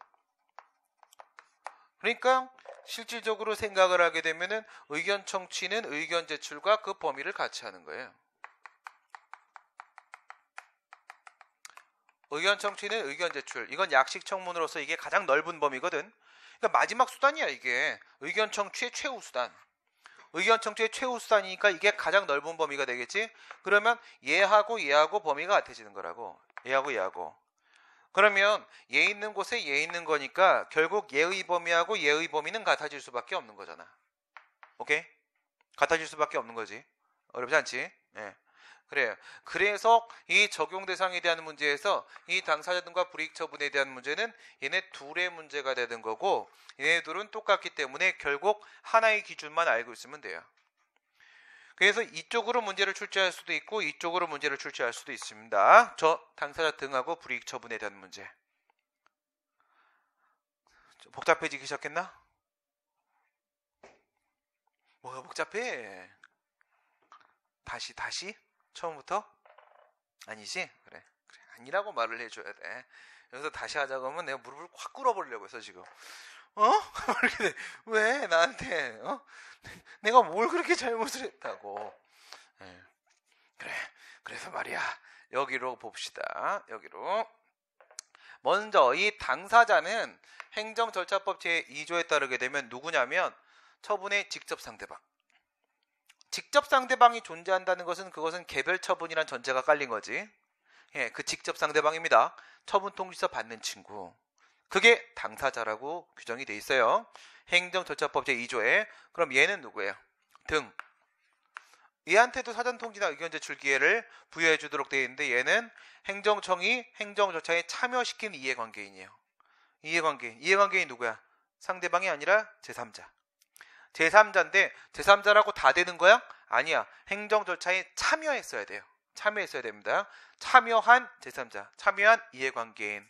그러니까 실질적으로 생각을 하게 되면은 의견 청취는 의견 제출과 그 범위를 같이 하는 거예요. 의견 청취는 의견 제출. 이건 약식 청문으로서 이게 가장 넓은 범위거든. 그러니까 마지막 수단이야 이게. 의견 청취의 최후 수단. 의견 청취의 최후 수단이니까 이게 가장 넓은 범위가 되겠지. 그러면 얘하고 범위가 같아지는 거라고. 얘하고. 그러면 얘 있는 곳에 얘 있는 거니까 결국 얘의 범위하고 얘의 범위는 같아질 수밖에 없는 거잖아. 오케이? 같아질 수밖에 없는 거지. 어렵지 않지? 네. 그래요. 그래서 이 적용 대상에 대한 문제에서 이 당사자 등과 불이익 처분에 대한 문제는 얘네 둘의 문제가 되는 거고 얘네 둘은 똑같기 때문에 결국 하나의 기준만 알고 있으면 돼요. 그래서 이쪽으로 문제를 출제할 수도 있고 이쪽으로 문제를 출제할 수도 있습니다. 저 당사자 등하고 불이익 처분에 대한 문제. 복잡해지기 시작했나? 뭐가 복잡해? 다시? 처음부터? 아니지? 그래. 아니라고 말을 해줘야 돼. 여기서 다시 하자고 하면 내가 무릎을 확 꿇어버리려고 했어 지금. 이렇게 왜 나한테 내가 뭘 그렇게 잘못을 했다고. 네. 그래서 말이야, 여기로 봅시다. 여기로. 먼저 이 당사자는 행정절차법 제2조에 따르게 되면 누구냐면 처분의 직접 상대방. 직접 상대방이 존재한다는 것은 그것은 개별 처분이란 전제가 깔린 거지. 예, 그 직접 상대방입니다. 처분 통지서 받는 친구. 그게 당사자라고 규정이 돼 있어요. 행정절차법 제2조에. 그럼 얘는 누구예요? 등. 얘한테도 사전통지나 의견제출 기회를 부여해 주도록 되어 있는데 얘는 행정청이 행정절차에 참여시킨 이해관계인이에요. 이해관계인 누구야? 상대방이 아니라 제3자. 제3자인데 제3자라고 다 되는 거야? 아니야. 행정절차에 참여했어야 돼요. 참여했어야 됩니다. 참여한 제3자, 참여한 이해관계인.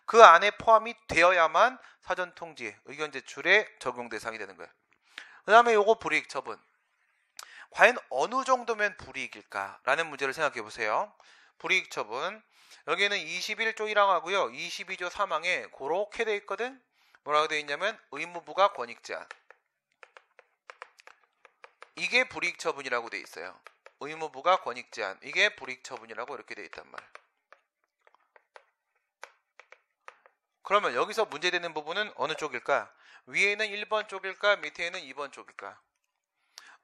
그 안에 포함이 되어야만 사전통지, 의견제출에 적용 대상이 되는 거예요. 그 다음에 요거 불이익 처분. 과연 어느 정도면 불이익일까라는 문제를 생각해 보세요. 불이익 처분. 여기에는 21조 1항 하고요. 22조 3항에 그렇게 돼 있거든. 뭐라고 돼 있냐면 의무부가 권익제한. 이게 불이익 처분이라고 돼 있어요. 의무부가 권익제한. 이게 불이익 처분이라고 이렇게 돼 있단 말이에요. 그러면 여기서 문제되는 부분은 어느 쪽일까? 위에는 1번 쪽일까? 밑에는 2번 쪽일까?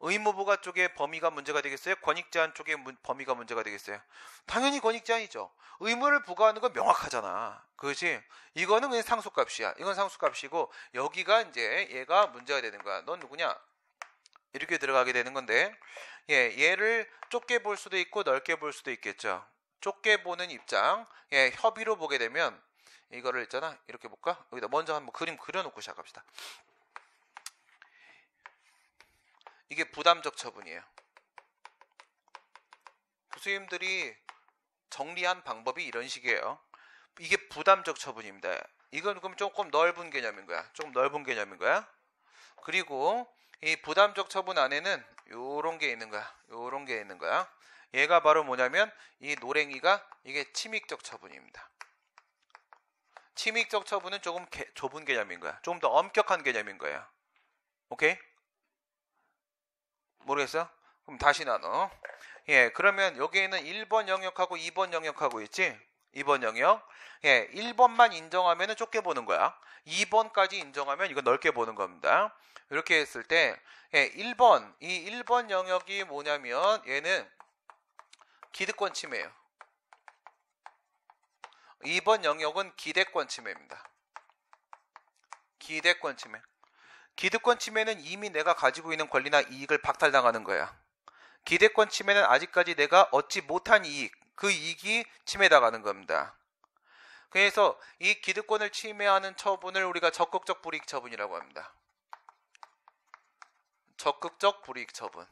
의무부가 쪽에 범위가 문제가 되겠어요? 권익제한 쪽에 범위가 문제가 되겠어요? 당연히 권익제한이죠. 의무를 부과하는 건 명확하잖아. 그렇지? 이거는 그냥 상수값이야. 이건 상수값이고 여기가 이제 얘가 문제가 되는 거야. 넌 누구냐? 이렇게 들어가게 되는 건데, 얘를 좁게 볼 수도 있고 넓게 볼 수도 있겠죠. 좁게 보는 입장, 협의로 보게 되면 이거를 있잖아. 이렇게 볼까? 여기다 먼저 한번 그림 그려놓고 시작합시다. 이게 부담적 처분이에요. 교수님들이 정리한 방법이 이런 식이에요. 이게 부담적 처분입니다. 이건 그럼 조금 넓은 개념인 거야. 그리고 이 부담적 처분 안에는 요런 게 있는 거야. 얘가 바로 뭐냐면 이 노랭이가 이게 침익적 처분입니다. 침익적 처분은 조금 좁은 개념인 거야. 조금 더 엄격한 개념인 거야. 오케이? 모르겠어? 그럼 다시 나눠. 그러면 여기에는 1번 영역하고 2번 영역하고 있지? 2번 영역. 1번만 인정하면 좁게 보는 거야. 2번까지 인정하면 이거 넓게 보는 겁니다. 이렇게 했을 때 1번, 이 1번 영역이 뭐냐면 얘는 기득권 침해예요. 2번 영역은 기대권 침해입니다. 기대권 침해. 기득권 침해는 이미 내가 가지고 있는 권리나 이익을 박탈당하는 거야. 기대권 침해는 아직까지 내가 얻지 못한 이익, 그 이익이 침해당하는 겁니다. 그래서 이 기득권을 침해하는 처분을 우리가 적극적 불이익 처분이라고 합니다. 적극적 불이익 처분.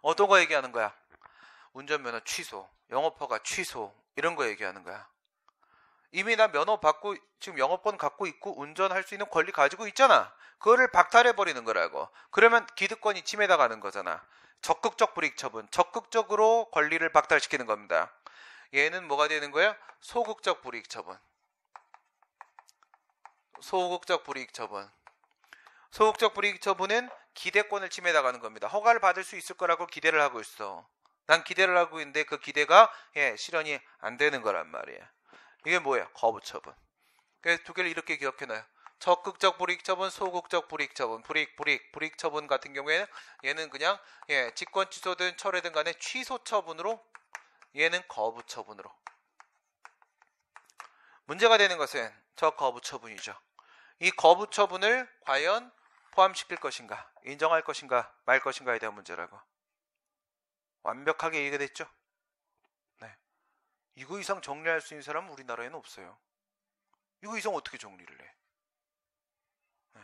어떤 거 얘기하는 거야? 운전면허 취소, 영업허가 취소, 이런 거 얘기하는 거야. 이미 나 면허 받고 지금 영업권 갖고 있고 운전할 수 있는 권리 가지고 있잖아. 그거를 박탈해버리는 거라고. 그러면 기득권이 침해당하는 거잖아. 적극적 불이익 처분. 적극적으로 권리를 박탈시키는 겁니다. 얘는 뭐가 되는 거야? 소극적 불이익 처분. 소극적 불이익 처분. 소극적 불이익 처분은 기대권을 침해당하는 겁니다. 허가를 받을 수 있을 거라고 기대를 하고 있어. 난 기대를 하고 있는데 그 기대가 실현이 안 되는 거란 말이야. 이게 뭐예요? 거부 처분. 그래서 두 개를 이렇게 기억해놔요. 적극적 불이익 처분, 소극적 불이익 처분. 불이익 처분 같은 경우에는 얘는 그냥 직권 취소든 철회든 간에 취소 처분으로, 얘는 거부 처분으로. 문제가 되는 것은 저 거부 처분이죠. 이 거부 처분을 과연 포함시킬 것인가, 인정할 것인가, 말 것인가에 대한 문제라고. 완벽하게 이해가 됐죠? 네. 이거 이상 정리할 수 있는 사람은 우리나라에는 없어요. 이거 이상 어떻게 정리를 해? 네.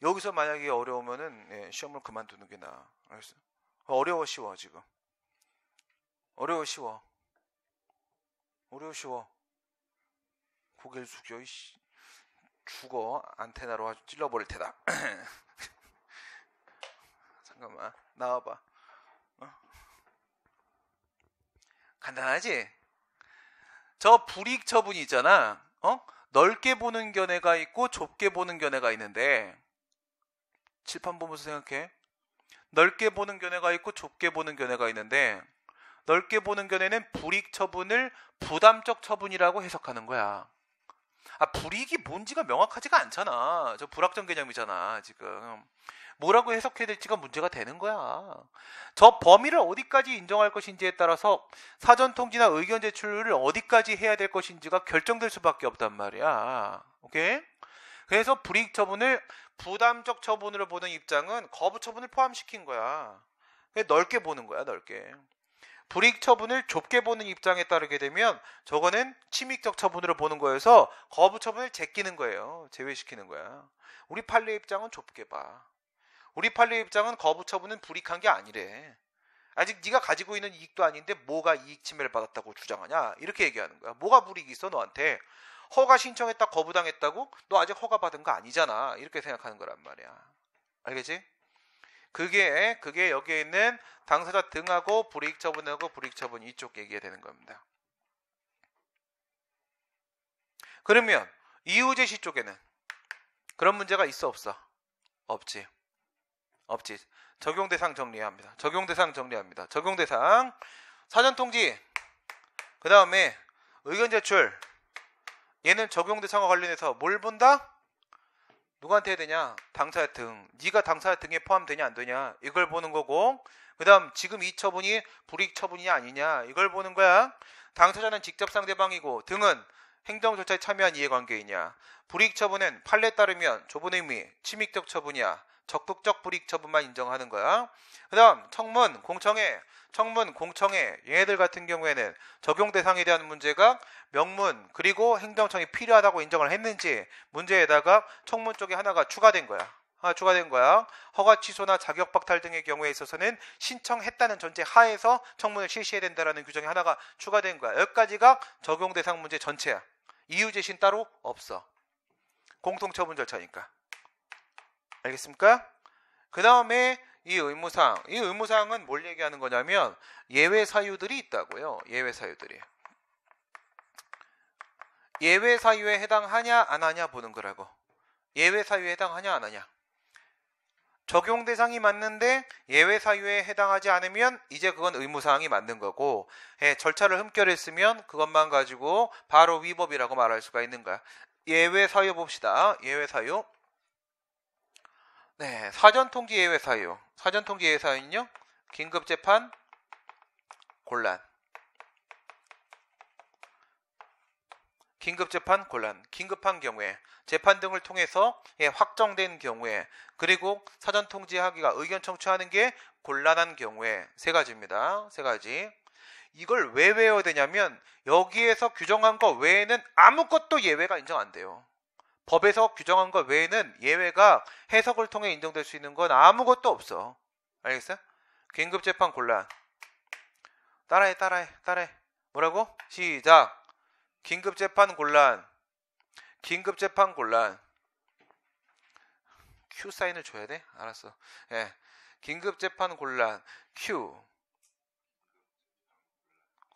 여기서 만약에 어려우면은 시험을 그만두는 게 나아. 알겠어요? 어려워 쉬워 지금. 어려워 쉬워. 고개를 숙여. 죽어. 안테나로 아주 찔러버릴 테다. 잠깐만 나와봐. 간단하지? 저 불이익 처분이 있잖아. 넓게 보는 견해가 있고 좁게 보는 견해가 있는데 칠판 보면서 생각해. 넓게 보는 견해가 있고 좁게 보는 견해가 있는데 넓게 보는 견해는 불이익 처분을 부담적 처분이라고 해석하는 거야. 불이익이 뭔지가 명확하지가 않잖아. 저 불확정 개념이잖아 지금. 뭐라고 해석해야 될지가 문제가 되는 거야. 저 범위를 어디까지 인정할 것인지에 따라서 사전 통지나 의견 제출을 어디까지 해야 될 것인지가 결정될 수밖에 없단 말이야. 오케이? 그래서 불이익 처분을 부담적 처분으로 보는 입장은 거부 처분을 포함시킨 거야. 넓게 보는 거야, 넓게. 불이익 처분을 좁게 보는 입장에 따르게 되면 저거는 침익적 처분으로 보는 거여서 거부 처분을 제끼는 거예요. 제외시키는 거야. 우리 판례 입장은 좁게 봐. 우리 판례 입장은 거부 처분은 불이익한 게 아니래. 아직 네가 가지고 있는 이익도 아닌데 뭐가 이익 침해를 받았다고 주장하냐? 이렇게 얘기하는 거야. 뭐가 불이익이 있어 너한테? 허가 신청했다 거부당했다고? 너 아직 허가 받은 거 아니잖아. 이렇게 생각하는 거란 말이야. 알겠지? 그게 여기에 있는 당사자 등하고 불이익 처분하고 불이익 처분 이쪽 얘기가 되는 겁니다. 그러면 이후 제시 쪽에는 그런 문제가 있어 없어? 없지. 적용 대상 정리합니다. 적용 대상 사전 통지. 그 다음에 의견 제출. 얘는 적용 대상과 관련해서 뭘 본다? 누구한테 해야 되냐? 당사자 등. 네가 당사자 등에 포함되냐 안 되냐? 이걸 보는 거고, 그 다음 지금 이 처분이 불이익 처분이냐 아니냐? 이걸 보는 거야. 당사자는 직접 상대방이고 등은 행정 절차에 참여한 이해관계이냐? 불이익 처분은 판례에 따르면 좁은 의미 침익적 처분이야. 적극적 불이익 처분만 인정하는 거야. 그 다음 청문, 공청회 얘네들 같은 경우에는 적용 대상에 대한 문제가 명문 그리고 행정청이 필요하다고 인정을 했는지 문제에다가 청문 쪽에 하나가 추가된 거야. 허가 취소나 자격 박탈 등의 경우에 있어서는 신청했다는 전제 하에서 청문을 실시해야 된다는 규정이 하나가 추가된 거야. 여기까지가 적용 대상 문제 전체야. 이유 제시는 따로 없어. 공통처분 절차니까. 알겠습니까? 그 다음에 이 의무사항은 뭘 얘기하는 거냐면 예외 사유들이 있다고요. 예외 사유에 해당하냐 안 하냐 보는 거라고. 예외 사유에 해당하냐 안 하냐. 적용 대상이 맞는데 예외 사유에 해당하지 않으면 이제 그건 의무사항이 맞는 거고, 절차를 흠결했으면 그것만 가지고 바로 위법이라고 말할 수가 있는 거야. 예외 사유 봅시다. 예외 사유. 네, 사전통지 예외 사유. 사전통지 예외 사유는요, 긴급재판 곤란. 긴급한 경우에, 재판 등을 통해서 확정된 경우에, 그리고 사전통지하기가 의견 청취하는 게 곤란한 경우에 세 가지입니다. 세 가지. 이걸 왜 외워야 되냐면 여기에서 규정한 거 외에는 아무것도 예외가 인정 안 돼요. 법에서 규정한 것 외에는 예외가 해석을 통해 인정될 수 있는 건 아무것도 없어. 알겠어요? 긴급재판 곤란. 따라해. 뭐라고? 시작. 긴급재판 곤란. Q 사인을 줘야 돼? 알았어. 긴급재판 곤란. Q.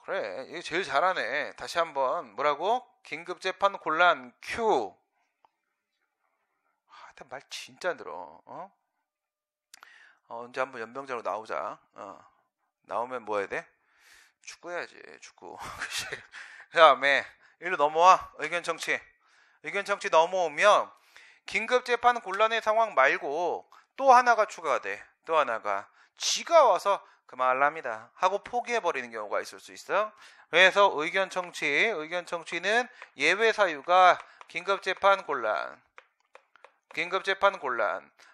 그래, 이거 제일 잘하네. 다시 한번 뭐라고? 긴급재판 곤란. Q. 말 진짜 안 들어. 언제 한번 연병장으로 나오자. 나오면 뭐 해야 돼? 축구 해야지. 축구. 그 다음에 일로 넘어와. 의견 청취 넘어오면 긴급재판 곤란의 상황 말고 또 하나가 추가가 돼. 또 하나가 지가 와서 그만합니다 하고 포기해버리는 경우가 있을 수 있어. 그래서 의견 청취는 예외 사유가 긴급재판 곤란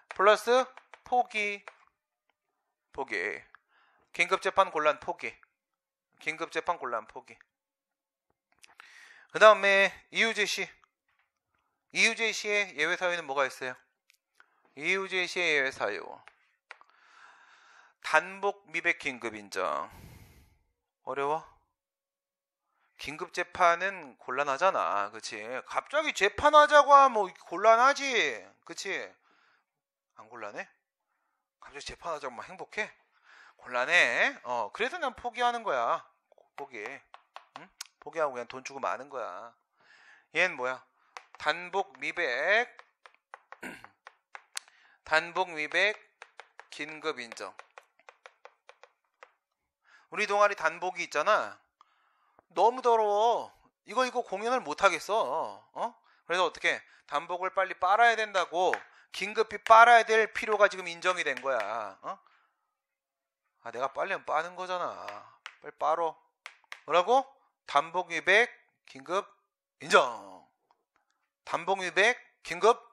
플러스 포기. 긴급재판 곤란 포기. 그 다음에 이유 제시의 예외 사유는 뭐가 있어요? 이유 제시의 예외 사유. 단복 미백 긴급 인정. 어려워? 긴급 재판은 곤란하잖아. 그치? 갑자기 재판하자고 하면 뭐 곤란하지. 그치? 안 곤란해? 갑자기 재판하자고 막 행복해? 곤란해. 그래서 난 포기하는 거야. 포기. 응? 포기하고 그냥 돈 주고 마는 거야. 얘는 뭐야? 단복 미백. 단복 미백 긴급 인정. 우리 동아리 단복이 있잖아. 너무 더러워. 이거 공연을 못 하겠어. 그래서 어떻게 단복을 빨리 빨아야 된다고 긴급히 빨아야 될 필요가 지금 인정이 된 거야. 내가 빨리면 빠는 거잖아. 빨리 빨어. 뭐라고? 단복 위백 긴급 인정. 단복 위백 긴급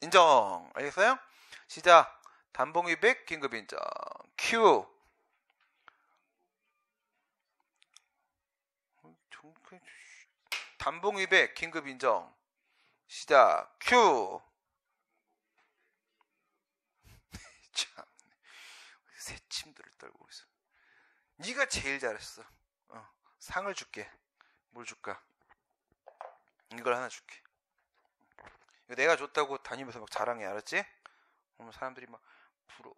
인정. 알겠어요? 시작. 단복 위백 긴급 인정. 큐. 단복 위백 긴급 인정. 시작. 큐. 참. 새침들을 떨고 있어. 네가 제일 잘했어. 상을 줄게. 뭘 줄까? 이걸 하나 줄게. 이거 내가 줬다고 다니면서 막 자랑해. 알았지? 그러면 사람들이 막 부러.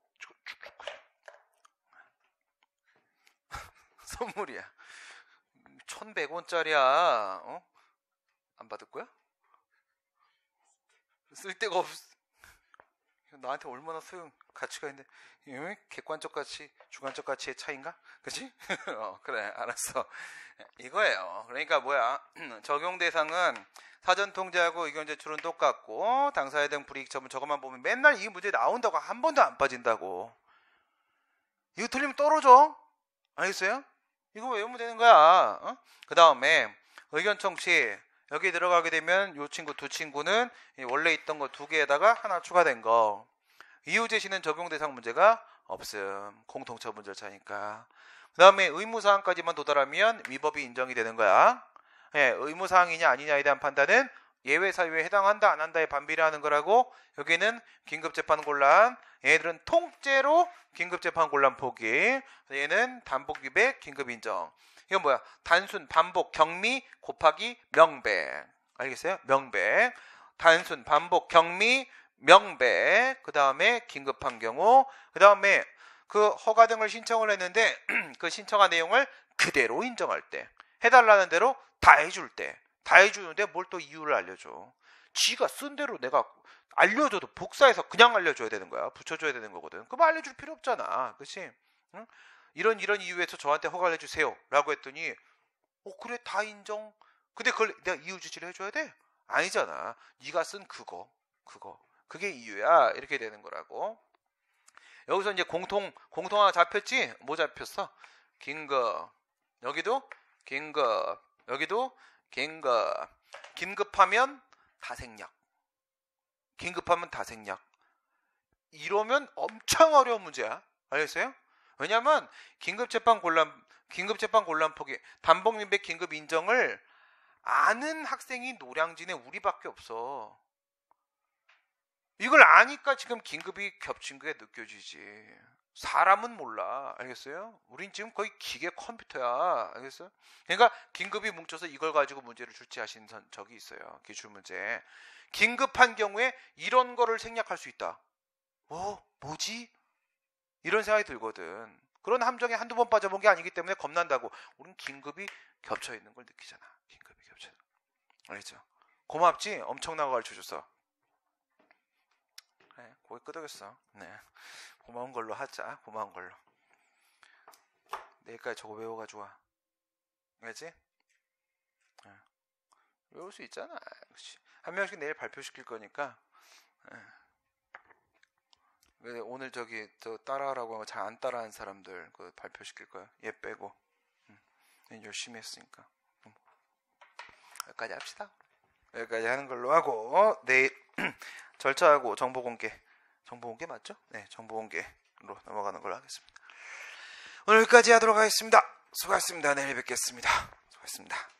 선물이야. 1,100원짜리야. 안 받을 거야? 쓸데가 없어. 나한테 얼마나 소용 가치가 있는데 객관적 가치, 주관적 가치의 차이인가? 그치? 그래, 알았어. 이거예요. 그러니까 뭐야? 적용 대상은 사전 통제하고 의견 제출은 똑같고 당사에 대한 불이익 처분 저것만 보면 맨날 이 문제 나온다고 한 번도 안 빠진다고. 이거 틀리면 떨어져. 알겠어요? 이거 외우면 되는 거야. 그 다음에 의견 청취. 여기 들어가게 되면 이 친구 두 친구는 원래 있던 거 두 개에다가 하나 추가된 거. 이유 제시는 적용 대상 문제가 없음. 공통처분 절차니까. 그 다음에 의무사항까지만 도달하면 위법이 인정이 되는 거야. 의무사항이냐 아니냐에 대한 판단은 예외 사유에 해당한다 안 한다에 반비례하는 거라고. 여기는 긴급재판 곤란. 얘들은 통째로 긴급재판 곤란 포기. 얘는 단복 위백 긴급 인정. 이건 뭐야? 단순, 반복, 경미, 곱하기, 명백. 알겠어요? 명백. 단순, 반복, 경미, 명백. 그 다음에 긴급한 경우. 그 다음에 그 허가 등을 신청을 했는데 그 신청한 내용을 그대로 인정할 때. 해달라는 대로 다 해줄 때. 다 해주는데 뭘 또 이유를 알려줘. 지가 쓴 대로 내가 알려줘도 복사해서 그냥 알려줘야 되는 거야. 붙여줘야 되는 거거든. 그럼 알려줄 필요 없잖아. 그치? 응? 이런 이유에서 저한테 허가를 해주세요 라고 했더니 그래 다 인정. 근데 그걸 내가 이유 주치를 해줘야 돼? 아니잖아. 네가 쓴 그거 그게 이유야. 이렇게 되는 거라고. 여기서 이제 공통 하나 잡혔지? 뭐 잡혔어? 긴급. 여기도 긴급. 여기도 긴급. 긴급하면 다생략. 긴급하면 다생략. 이러면 엄청 어려운 문제야. 알겠어요? 왜냐면 긴급재판 곤란 포기, 단복 민백 긴급 인정을 아는 학생이 노량진에 우리밖에 없어. 이걸 아니까 지금 긴급이 겹친 게 느껴지지. 사람은 몰라. 알겠어요? 우린 지금 거의 기계 컴퓨터야. 알겠어요? 그러니까 긴급이 뭉쳐서 이걸 가지고 문제를 출제하신 적이 있어요. 기출문제. 긴급한 경우에 이런 거를 생략할 수 있다. 뭐지? 이런 생각이 들거든. 그런 함정에 한두 번 빠져본 게 아니기 때문에 겁난다고. 우린 긴급이 겹쳐있는 걸 느끼잖아. 긴급이 겹쳐있는 거. 알겠죠? 고맙지? 엄청나게 가르쳐줬어. 네, 고개 끄덕였어. 네, 고마운 걸로 하자. 고마운 걸로. 내일까지 저거 외워가지고 와. 알겠지? 네. 외울 수 있잖아. 그치? 한 명씩 내일 발표시킬 거니까. 네. 오늘 저 따라하라고 하고 잘 안 따라하는 사람들 그 발표시킬 거야. 얘 빼고. 열심히 했으니까. 여기까지 합시다. 여기까지 하는 걸로 하고 내일 절차하고 정보 공개 맞죠? 네, 정보 공개로 넘어가는 걸로 하겠습니다. 오늘 여기까지 하도록 하겠습니다. 수고하셨습니다. 내일 뵙겠습니다. 수고하셨습니다.